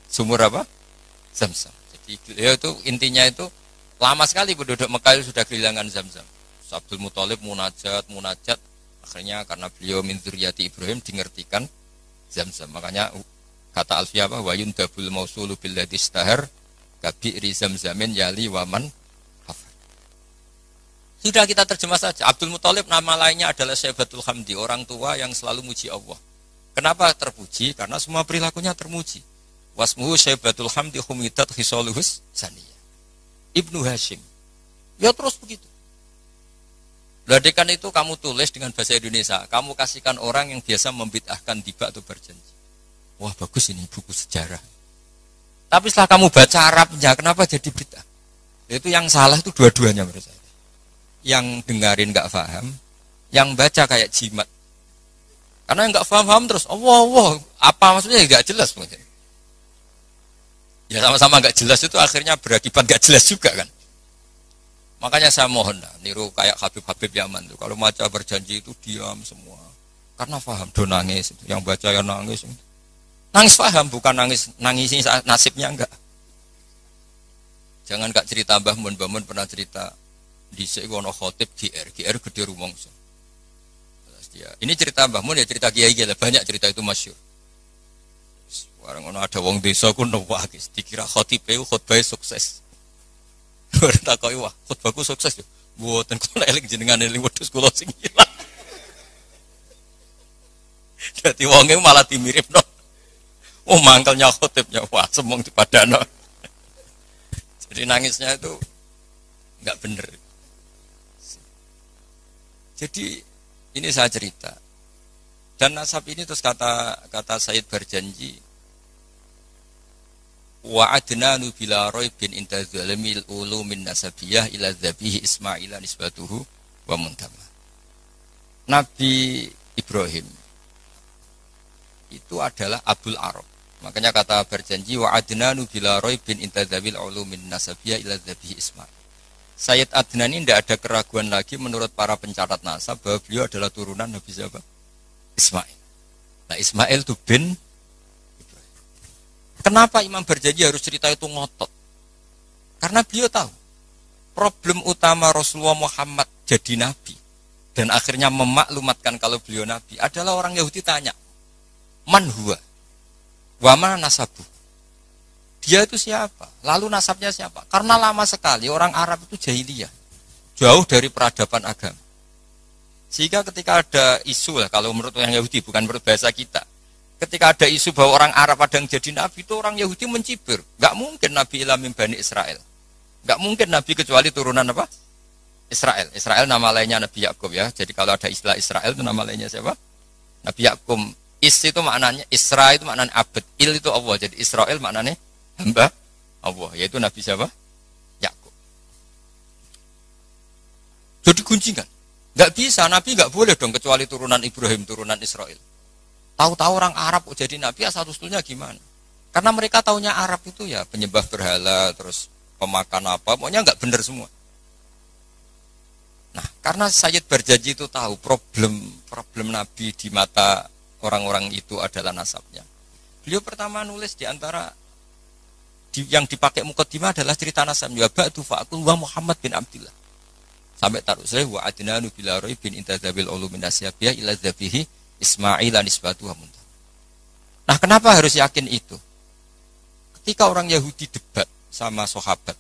sumur apa? Zam-Zam. Jadi beliau itu intinya itu lama sekali penduduk Mekah sudah kehilangan Zam-Zam. Abdul Muttalib munajat, akhirnya karena beliau min dzurriyyati Ibrahim dingertikan Zam-Zam. Makanya kata Alfiyah apa? Wa yundabul mausulu billadhi istahar kabi'ri Zam-Zamin yali waman hafar. Sudah kita terjemah saja. Abdul Muttalib nama lainnya adalah Syaibatul Hamdi, orang tua yang selalu muji Allah. Kenapa terpuji? Karena semua perilakunya termuji. Wasmuhu Syaibatul Hamdi humidat hisaluhus saniyah. Ibnu Hashim. Ya terus begitu. Ladekan itu kamu tulis dengan bahasa Indonesia, kamu kasihkan orang yang biasa membid'ahkan tiba atau berjanji. Wah bagus ini buku sejarah. Tapi setelah kamu baca Arabnya, kenapa jadi bid'ah? Itu yang salah itu dua-duanya menurut saya. Yang dengarin nggak paham, yang baca kayak jimat. Karena nggak paham terus, Allah, apa maksudnya nggak jelas mungkin. Ya sama-sama nggak jelas itu akhirnya berakibat nggak jelas juga kan. Makanya saya mohon niru kayak Habib Yaman tuh. Kalau baca berjanji itu diam semua. Karena paham, do nangis. Yang baca ya nangis. Nangis paham, bukan nangisin nasibnya enggak. Jangan gak cerita Mbah Mun pernah cerita di sekono khotib GR gede rumongso. Ini cerita Mbah Mun ya cerita kiai lah, banyak cerita itu masyhur. Warang ono ada wong desa ku nuwakis, dikira khotib itu khotbah sukses. Bertakoi wah, khotbahku sukses yo. Mboten kula eling jenengan eling wedhus kula sing ilang. Dadi wonge malah dimiripno. Oh mangkelnya khotibnya, wah semong di padano. Jadi nangisnya itu nggak bener. Jadi ini saya cerita. Dan nasab ini terus kata Said berjanji, wa adnanu bila raibin inta zalimil ulumin nasabiyah ila dzabihi Ismaila nisbatuhu wa muntama. Nabi Ibrahim itu adalah Abul Arab. Makanya kata berjanji wa adnanu bila raibin intadzawil ulumin nasabiyah ila dzabihi Ismail. Sayyid Adnan ini tidak ada keraguan lagi menurut para pencatat nasab bahwa beliau adalah turunan Nabi siapa? Ismail. Nah Ismail itu bin Ibrahim. Kenapa Imam berjanji harus cerita itu ngotot? Karena beliau tahu problem utama Rasulullah Muhammad jadi Nabi dan akhirnya memaklumatkan kalau beliau Nabi adalah orang Yahudi tanya, man huwa? Wa mana nasabu? Dia itu siapa? Lalu nasabnya siapa? Karena lama sekali orang Arab itu jahiliyah, jauh dari peradaban agama. Sehingga ketika ada isu lah, kalau menurut orang Yahudi, bukan menurut bahasa kita, ketika ada isu bahwa orang Arab ada yang jadi nabi, itu orang Yahudi mencibir. Gak mungkin Nabi ilah min Bani Israel. Gak mungkin nabi kecuali turunan apa? Israel. Israel nama lainnya Nabi Yakub ya. Jadi kalau ada istilah Israel itu nama lainnya siapa? Nabi Yakub. Is itu maknanya, Isra itu maknanya abad. Il itu Allah. Jadi Israel maknanya hamba Allah. Yaitu Nabi siapa? Yakub. Jadi gunjingan. Gak bisa, Nabi gak boleh dong kecuali turunan Ibrahim, turunan Israel. Tahu-tahu orang Arab jadi Nabi asal-usulnya gimana? Karena mereka taunya Arab itu ya penyembah berhala, terus pemakan apa, pokoknya nggak benar semua. Nah, karena Sayyid Barjaji itu tahu problem Nabi di mata orang-orang itu adalah nasabnya. Beliau pertama nulis di antara yang dipakai mukaddimah adalah cerita nasabnya. Ba'du fa'akul wa Muhammad bin Abdillah. Sampai taruh saya wa adnanu bila roy bin intazabil ulumin nasyabiyah ila zabihi Ismail anisbatu hamunta. Nah, kenapa harus yakin itu? Ketika orang Yahudi debat sama sahabat,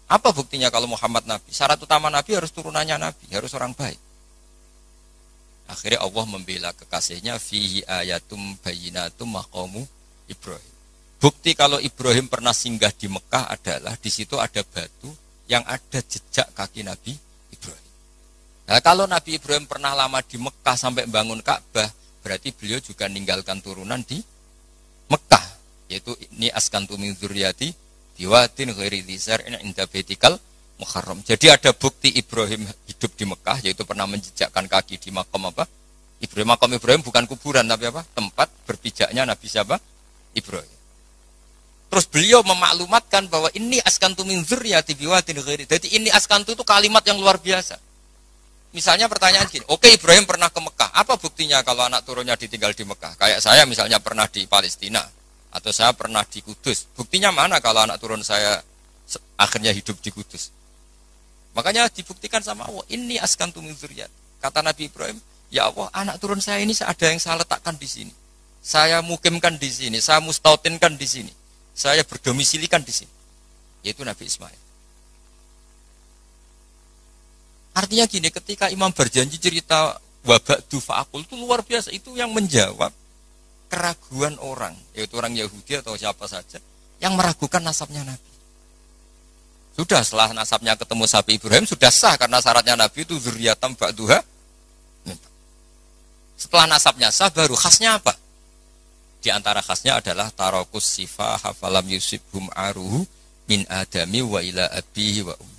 apa buktinya kalau Muhammad Nabi? Syarat utama Nabi harus turunannya Nabi, harus orang baik. Akhirnya Allah membela kekasihnya, fihi ayatum bayyinatum maqamu Ibrahim. Bukti kalau Ibrahim pernah singgah di Mekah adalah di situ ada batu yang ada jejak kaki Nabi Ibrahim. Nah, kalau Nabi Ibrahim pernah lama di Mekah sampai bangun Ka'bah, berarti beliau juga meninggalkan turunan di Mekah, yaitu ini askantu min dzurriyyati biwatin ghairi dzar inda baitikal muharram. Jadi ada bukti Ibrahim hidup di Mekah, yaitu pernah menjejakkan kaki di makam apa? Ibrahim. Makam Ibrahim bukan kuburan tapi apa? Tempat berpijaknya Nabi siapa? Ibrahim. Terus beliau memaklumatkan bahwa ini askantu min dzurriyyati biwatin ghairi. Jadi ini askantu itu kalimat yang luar biasa. Misalnya pertanyaan gini, oke, Ibrahim pernah ke Mekah, apa buktinya kalau anak turunnya ditinggal di Mekah? Kayak saya misalnya pernah di Palestina, atau saya pernah di Kudus. Buktinya mana kalau anak turun saya akhirnya hidup di Kudus? Makanya dibuktikan sama Allah, ini askantu min dzurriyyati. Kata Nabi Ibrahim, ya Allah, anak turun saya ini ada yang saya letakkan di sini. Saya mukimkan di sini, saya mustautinkan di sini. Saya berdomisilikan di sini. Yaitu Nabi Ismail. Artinya gini, ketika Imam berjanji cerita waba'du fa'akul itu luar biasa, itu yang menjawab keraguan orang, yaitu orang Yahudi atau siapa saja yang meragukan nasabnya Nabi. Sudah setelah nasabnya ketemu sapi Ibrahim sudah sah karena syaratnya Nabi itu dzurriyatam ba'duha. Setelah nasabnya sah baru khasnya apa? Di antara khasnya adalah tarakus sifah hafalam yusibhum aruhu min adami wa ila abihi wa ummi.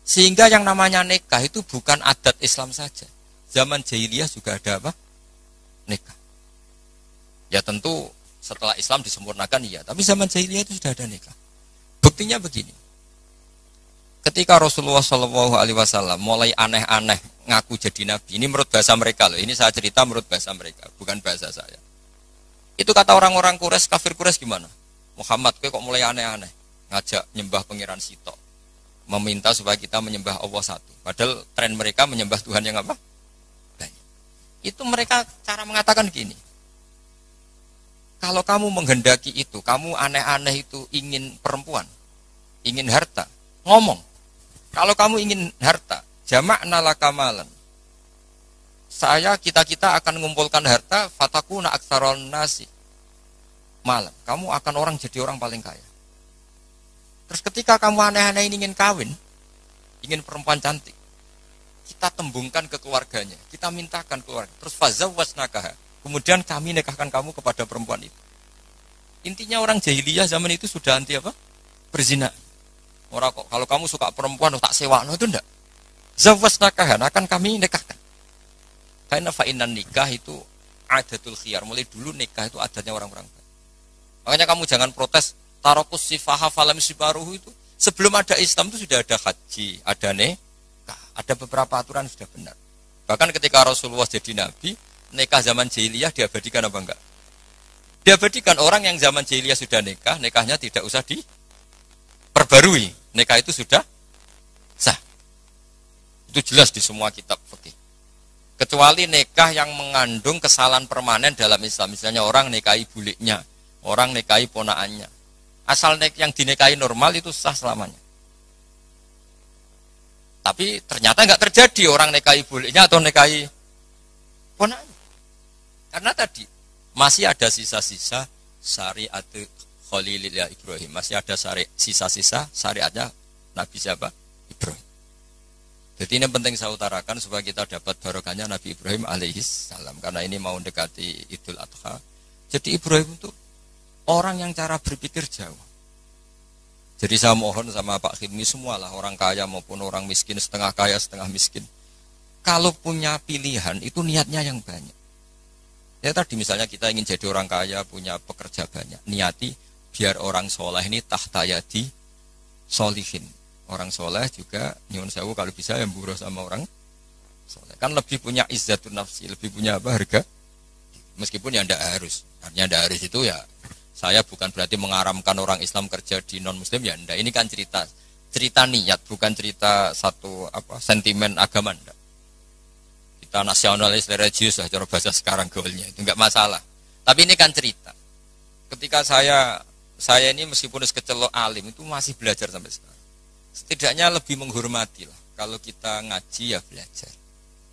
Sehingga yang namanya nikah itu bukan adat Islam saja. Zaman jahiliyah juga ada apa? Nikah. Ya tentu setelah Islam disempurnakan iya, tapi zaman jahiliyah itu sudah ada nikah. Buktinya begini. Ketika Rasulullah SAW mulai aneh-aneh ngaku jadi nabi, ini menurut bahasa mereka loh. Ini saya cerita menurut bahasa mereka, bukan bahasa saya. Itu kata orang-orang Quraisy, kafir Quraisy gimana? Muhammad, kok mulai aneh-aneh ngajak nyembah pangeran Sitok, meminta supaya kita menyembah Allah satu. Padahal tren mereka menyembah Tuhan yang apa? Banyak. Itu mereka cara mengatakan gini. Kalau kamu menghendaki itu, kamu aneh-aneh itu ingin perempuan, ingin harta, ngomong. Kalau kamu ingin harta, jama'na laka malan. Kita akan mengumpulkan harta, fatakuna aktsaron nasi malan. Kamu akan orang jadi orang paling kaya. Terus ketika kamu aneh-aneh ingin kawin, ingin perempuan cantik, kita tembungkan ke keluarganya, kita mintakan keluarga. Terus fazawwasnakaha, kemudian kami nikahkan kamu kepada perempuan itu. Intinya orang jahiliyah zaman itu sudah anti apa? Berzina. Orang kok kalau kamu suka perempuan tak sewakno itu enggak. Zawwasnakaha, akan kami nikahkan. Karena fa'inan nikah itu adatul khiyar. Mulai dulu nikah itu adatnya orang-orang. Makanya kamu jangan protes. Tarokus sifaha falam sibaruhu itu sebelum ada Islam itu sudah ada haji, ada nikah, ada beberapa aturan sudah benar. Bahkan ketika Rasulullah jadi nabi, nikah zaman jahiliyah diabadikan apa enggak? Diabadikan. Orang yang zaman jahiliyah sudah nikah, nikahnya tidak usah diperbarui. Nikah itu sudah sah. Itu jelas di semua kitab fikih. Kecuali nikah yang mengandung kesalahan permanen dalam Islam. Misalnya orang nikahi buliknya, Orang nikahi ponaannya. Asal yang dinikahi normal itu sah selamanya. Tapi ternyata nggak terjadi orang nikahi bolehnya atau nikahi ponaannya. Karena tadi masih ada sisa-sisa syariat Khalilillah Ibrahim. Masih ada sisa-sisa syariatnya Nabi siapa? Ibrahim. Jadi ini penting saya utarakan supaya kita dapat barokahnya Nabi Ibrahim alaihis salam. Karena ini mau mendekati Idul Adha. Jadi Ibrahim itu orang yang cara berpikir jauh. Jadi saya mohon sama Pak Khidmi semualah, orang kaya maupun orang miskin, setengah kaya setengah miskin. Kalau punya pilihan itu niatnya yang banyak. Ya tadi misalnya kita ingin jadi orang kaya, punya pekerja banyak. Niati biar orang soleh ini tahtayadi solihin. Orang soleh juga nyuwun sewu kalau bisa yang buruh sama orang soleh. Kan lebih punya izzatun nafsi, lebih punya apa harga. Meskipun ya tidak harus. Artinya tidak harus itu ya. Saya bukan berarti mengaramkan orang Islam kerja di non Muslim ya enggak. Ini kan cerita niat, bukan cerita satu sentimen agama enggak. Kita nasionalis religius lah cara bahasa sekarang gaulnya itu enggak masalah. Tapi ini kan cerita. Ketika saya ini meskipun kecelok alim itu masih belajar sampai sekarang. Setidaknya lebih menghormati lah. Kalau kita ngaji ya belajar.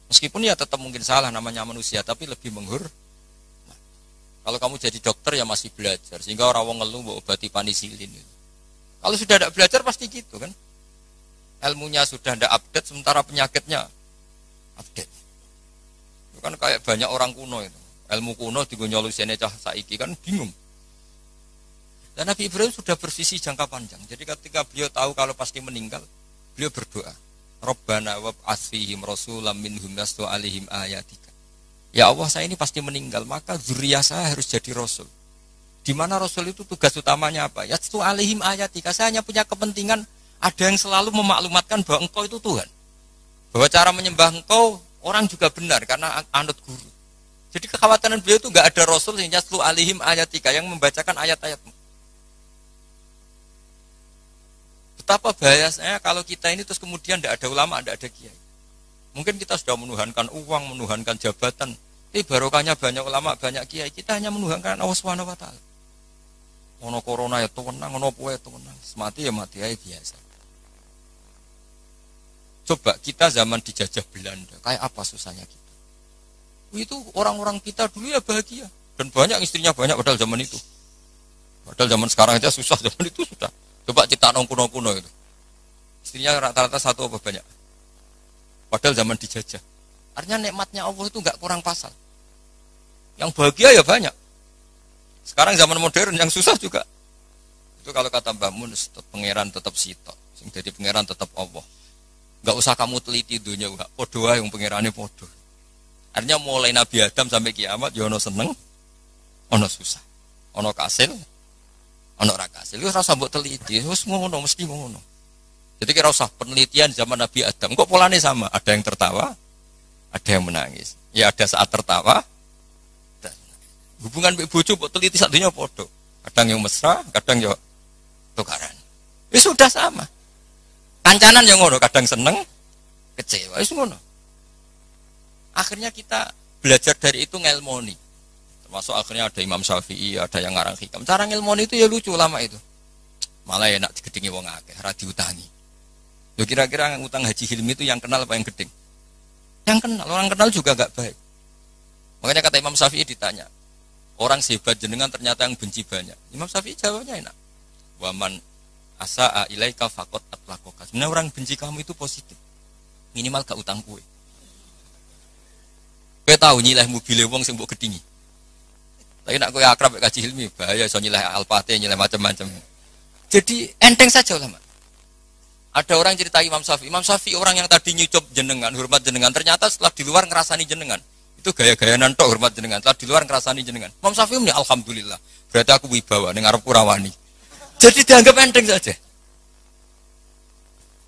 Meskipun ya tetap mungkin salah namanya manusia, tapi lebih menghormati. Kalau kamu jadi dokter ya masih belajar, sehingga orang wong ngeluh mau obati penisilin. Kalau sudah tidak belajar pasti gitu kan. Ilmunya sudah tidak update, sementara penyakitnya update. Itu kan kayak banyak orang kuno itu. Ilmu kuno digonyolusiane cah saiki kan bingung. Dan Nabi Ibrahim sudah bervisi jangka panjang. Jadi ketika beliau tahu kalau pasti meninggal, beliau berdoa. Rabbana wab'ats fihim rasulam minhum yatlu 'alaihim ayatika. Ya Allah, saya ini pasti meninggal, maka zuriyah saya harus jadi rasul. Di mana rasul itu tugas utamanya apa? Yatlu 'alaihim ayatika. Saya hanya punya kepentingan ada yang selalu memaklumatkan bahwa engkau itu Tuhan. Bahwa cara menyembah engkau orang juga benar karena anut guru. Jadi kekhawatiran beliau itu enggak ada rasul yang yatlu 'alaihim ayatika yang membacakan ayat-ayatmu. Betapa bahayanya kalau kita ini terus kemudian tidak ada ulama, tidak ada kiai. Mungkin kita sudah menuhankan uang, menuhankan jabatan. Tapi barokahnya banyak ulama, banyak kiai. Kita hanya menuhankan Allah Subhanahu wa taala. Ono corona ya tenang, ono puwe tenang. Mati ya mati aja biasa. Coba kita zaman dijajah Belanda, kayak apa susahnya kita. Itu orang-orang kita dulu ya bahagia. Dan banyak istrinya banyak padahal zaman itu. Padahal zaman sekarang aja susah, zaman itu sudah. Coba kita kuno-kuno itu. Istrinya rata-rata satu apa banyak. Padahal zaman dijajah. Artinya nikmatnya Allah itu enggak kurang pasal. Yang bahagia ya banyak. Sekarang zaman modern yang susah juga. Itu kalau kata Mbah Mun, pangeran tetap sitok. Sing jadi pangeran tetap Allah. Enggak usah kamu teliti dunia enggak. Podo wae wong pangerane podo. Artinya mulai Nabi Adam sampai kiamat ya ono seneng, ono susah. Ono kasil, ono ra kasil. Wis ora usah mbok teliti, wis ngono mesti ngono. Jadi kira usah penelitian zaman Nabi Adam. Kok polanya sama? Ada yang tertawa, ada yang menangis. Ya ada saat tertawa. Dan hubungan bojo kok teliti satunya podo. Kadang yang mesra, kadang yang tukaran. Ya sudah sama. Kancanan yang ngono, kadang seneng, kecewa. Ya ngono. Akhirnya kita belajar dari itu ngelmoni. Termasuk akhirnya ada Imam Syafi'i, ada yang ngarang hikam. Cara ngelmoni itu ya lucu lama itu. Malah enak digedingi wong akeh, ora diutangi. Loh kira-kira utang Haji Hilmi itu yang kenal apa yang gedeng? Yang kenal, orang kenal juga enggak baik. Makanya kata Imam Syafi'i ditanya, orang sehebat jenengan ternyata yang benci banyak. Imam Syafi'i jawabnya enak. Waman asa'a ilaika faqad atlaqaka. Sebenarnya orang benci kamu itu positif. Minimal gak utang kue. Kowe tahu nyileh mobil wong sing mbok gedingi. Tapi nek kowe akrab mek Haji Hilmi bahaya iso nyileh Alphate, nyileh macam-macam. Jadi enteng saja ulama. Ada orang cerita Imam Syafi'i orang yang tadi nyucup jenengan, hormat jenengan, ternyata setelah di luar ngerasani jenengan. Itu gaya-gayaan tok hormat jenengan, setelah di luar ngerasani jenengan. Imam Syafi'i ini alhamdulillah, berarti aku wibawa ning arep kurawani. Jadi dianggap enteng saja.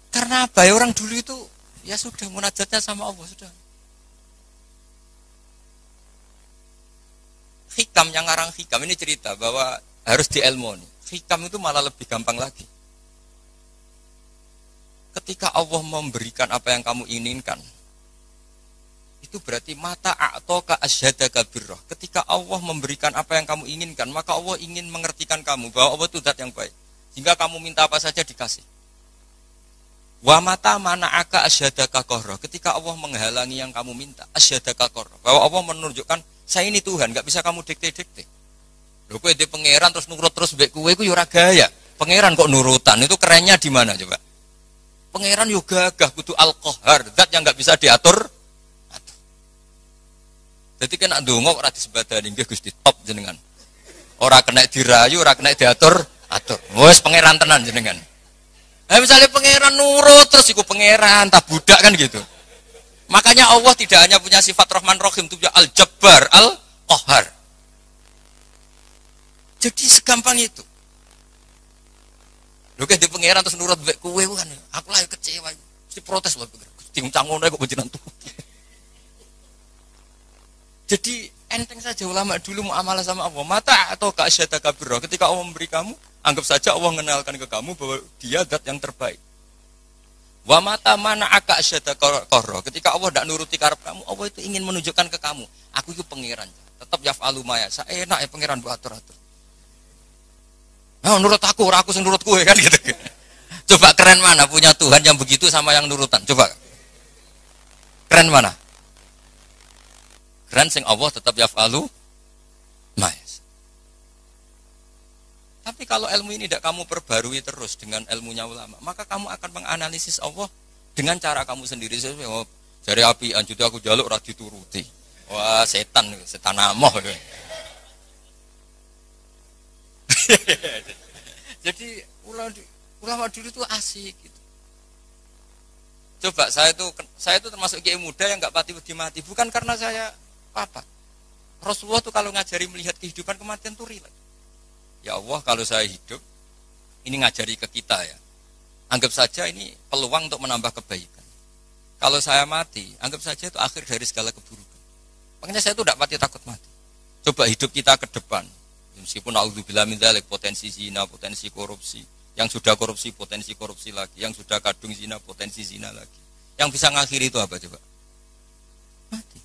Karena apa ya, orang dulu itu ya sudah munajatnya sama Allah sudah. Hikam yang ngarang hikam ini cerita bahwa harus dielmoni. Hikam itu malah lebih gampang lagi. Ketika Allah memberikan apa yang kamu inginkan, Itu berarti mata a'toka asyhadaka birrah. Ketika Allah memberikan apa yang kamu inginkan, maka Allah ingin mengertikan kamu bahwa Allah itu zat yang baik. Sehingga kamu minta apa saja dikasih. Wa mata mana'aka asyhadaka qarra. Ketika Allah menghalangi yang kamu minta, asyhadaka qarra. Bahwa Allah menunjukkan saya ini Tuhan, enggak bisa kamu dikte-dikte. Lho kowe di pangeran terus nurut terus mbek kowe iku ya ora gaya. Pangeran kok nurutan, itu kerennya di mana coba? Pangeran yo gagah kudu al-qahar, zat yang enggak bisa diatur. Jadi kena ndonga ora disebadani nggih Gusti top jenengan. Ora kena dirayu, ora kena diatur, atur. Wes pangeran tenan jenengan. Nah, misalnya pangeran nurut terus iku pangeran, tak budak kan gitu. Makanya Allah tidak hanya punya sifat Rahman Rahim, itu punya Al-Jabbar, Al-Qahar. Jadi segampang itu. Lho kayak di pangeran terus nurut mbek kowe kan. Aku lah kecewa. Mesti protes lho. Gusti ngono kok panjenengan tuh. Jadi enteng saja ulama dulu muamalah sama Allah. Mata atau ka'asyadaka birrah. Ketika Allah memberi kamu, anggap saja Allah mengenalkan ke kamu bahwa dia zat yang terbaik. Wa mata mana aka asyadaka qarra. Ketika Allah tidak nuruti karep kamu, Allah itu ingin menunjukkan ke kamu, aku itu pangeran. Tetap yaf'alu ma yasha. Enak ya pangeran buat atur-atur. Nah, nurut aku, ora aku sing nurut kowe kan gitu. Coba keren mana punya Tuhan yang begitu sama yang nurutan. Coba. Keren mana? Keren sing Allah tetap yaf'alu ma yasha. Tapi kalau ilmu ini tidak kamu perbarui terus dengan ilmunya ulama, maka kamu akan menganalisis Allah dengan cara kamu sendiri. Oh, jari api anjut aku jaluk ora dituruti. Wah, setan amoh. Jadi ulama dulu itu asik gitu. Coba saya itu termasuk kiai muda yang enggak mati, bukan karena saya apa. Rasulullah tuh kalau ngajari melihat kehidupan kematian tuh rileks. Ya Allah, kalau saya hidup, ini ngajari ke kita ya. Anggap saja ini peluang untuk menambah kebaikan. Kalau saya mati, anggap saja itu akhir dari segala keburukan. Makanya saya itu tidak pati takut mati. Coba hidup kita ke depan. Meskipun naudzubillah min dzalik, potensi zina, potensi korupsi. Yang sudah korupsi, potensi korupsi lagi. Yang sudah kadung zina, potensi zina lagi. Yang bisa ngakhiri itu apa coba? Mati.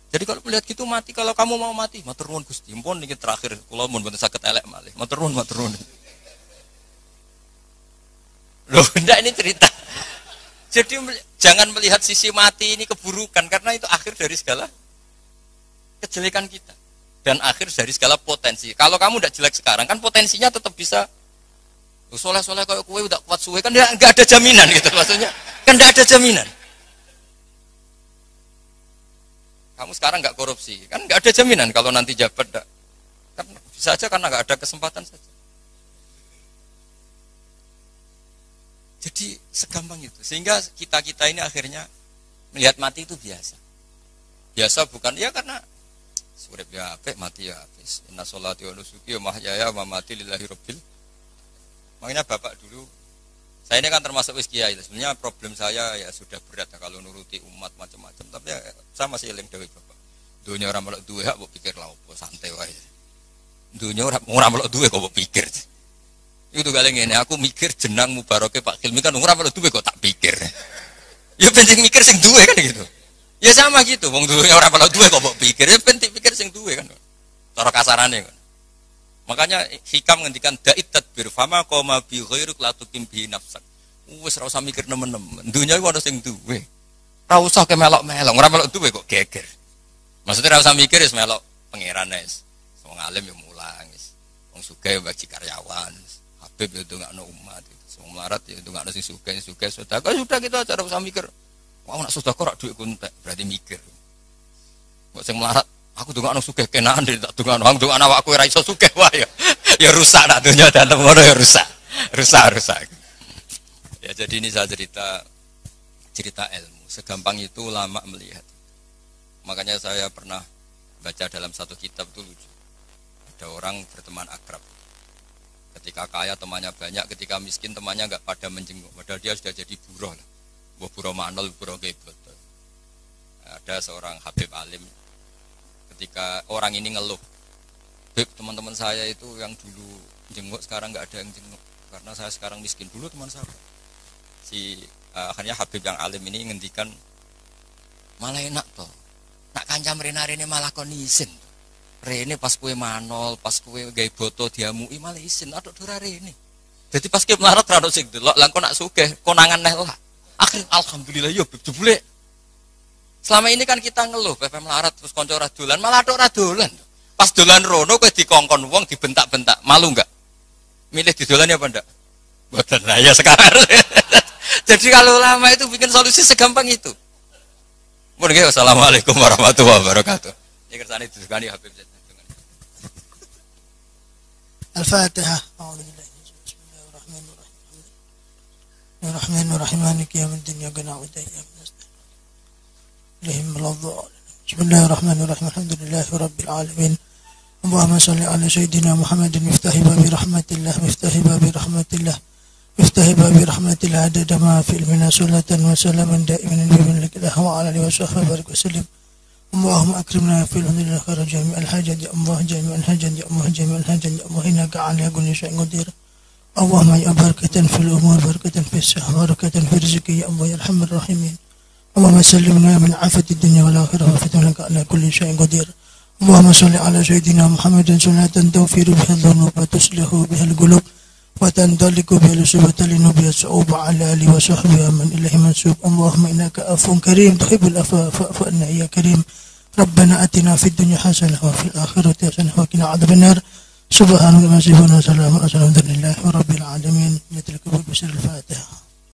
Jadi kalau melihat gitu mati, kalau kamu mau mati, matur nuwun Gusti, mpun niki terakhir kula mun mboten saged elek malih. Matur nuwun. Loh, ndak ini cerita. Jadi jangan melihat sisi mati ini keburukan karena itu akhir dari segala kejelekan kita dan akhir dari segala potensi. Kalau kamu ndak jelek sekarang kan potensinya tetap bisa soleh-soleh kayak kowe udah kuat suwe kan enggak ada jaminan gitu maksudnya. Kan enggak ada jaminan. Kamu sekarang nggak korupsi, kan nggak ada jaminan kalau nanti jabat, kan bisa aja karena nggak ada kesempatan saja. Jadi segampang itu, sehingga kita ini akhirnya melihat mati itu biasa. Biasa bukan ya karena surip ya apik mati ya habis. Inna sholati wa nusuki wa mahyaya wa mamati lillahi rabbil. Makanya bapak dulu, saya ini kan termasuk wis kiai. Sebenarnya problem saya ya sudah berat ya, kalau nuruti umat macam-macam. Tapi ya, saya masih eling dewe bapak. Dunia orang melok duwe kok pikir lah opo santai wae. Dunia orang melok duwe kok pikir. Itu kali ngene aku mikir jenang mubaroke Pak Hilmi kan ora melok duwe kok tak pikir. Ya penting mikir sing duwe kan gitu. Ya sama gitu, wong duwe ora melok duwe kok pikir. Ya penting pikir sing duwe kan. Cara kasarane kan. Makanya hikam ngendikan da'it tadbir fama qoma bi ghairuk la tuqim bi nafsak. Wis ora usah mikir nemen-nemen. Dunya iku ana sing duwe. Ora usah ke melok-melok, ora melok duwe kok geger. Maksudnya ora usah mikir wis melok pangeran wis. Wong alim yo mulang wis. Wong sugih bagi karyawan. Habib yo ndongakno umat. Wong melarat yo ndongakno sing sugih sedekah sudah gitu aja ora usah mikir. Wong nak sedekah rak dhuwit kuntek, berarti mikir. Kok sing melarat aku ndongakno sugih kenaan tak ndongakno wong ndongakno awakku ora iso sugih wae ya. Ya rusak nak dunya dalam ngono ya rusak. Rusak. Ya jadi ini saya cerita ilmu. Segampang itu ulama melihat. Makanya saya pernah baca dalam satu kitab itu lucu. Ada orang berteman akrab. Ketika kaya temannya banyak, ketika miskin temannya enggak pada menjenguk. Padahal dia sudah jadi buruh lah. Buruh manol, buruh gebet. Ada seorang Habib alim. Ketika orang ini ngeluh, Beb, teman-teman saya itu yang dulu jenguk sekarang nggak ada yang jenguk karena saya sekarang miskin. Dulu teman saya akhirnya Habib yang alim ini ngendikan Malah enak toh. Nak kancam rene malah kon isin. Rene pas kue manol, pas kue gawe boto diamui malah isin aduk dora rene. Jadi pas kowe melarat ra ono sing delok, lan kok nak sugih konangan neh lah. Akhir alhamdulillah yo jebule. Selama ini kan kita ngeluh pepe melarat terus kanca ora dolan, malah aduk ora dolan. Pas dolan rono kowe dikongkon wong dibentak-bentak, malu enggak? Milih didolan ya apa enggak? Mboten lah ya sekarang. Jadi kalau lama itu bikin solusi segampang itu. Mungkin wassalamualaikum warahmatullahi wabarakatuh. Ini kersane disukani Habib Zaid. Al-Fatihah. Bismillahirrahmanirrahim. Maliki yaumiddin. Iyyaka na'budu wa iyyaka nasta'in. Ihdinash shiratal Bismillahirrahmanirrahim. Alhamdulillahi rabbil alamin. Allahumma shalli ala sayyidina Muhammadin miftahi babi rahmatillah, miftahi babi rahmatillah. مفتاح باب رحمة الله عدد ما في المنا صلاة وسلاما دائما بمن لك الله وعلى آله وصحبه وبارك وسلم. اللهم أكرمنا في الحمد خير جميع الحاجات يا الله، جميع الحاجات يا الله، جميع الحاجات يا الله، إنك على كل شيء قدير. اللهم يا بركة في الأمور، بركة في الصحة، بركة في الرزق يا الله يا أرحم الراحمين. اللهم سلمنا من عافية الدنيا والآخرة وفتنك على كل شيء قدير. اللهم صل على سيدنا محمد صلاة توفير بها الذنوب وتصلح بها القلوب وتندلك بها الأسبة لنبي الصعوبة على آله وصحبه من إليه منسوب. اللهم إنك عفو كريم تحب العفو فاعف عنا يا كريم. ربنا آتنا في الدنيا حسنة وفي الآخرة حسنة وقنا عذاب النار. سبحان الله وسلام على رسول الله رب العالمين. يترك بشر الفاتحة.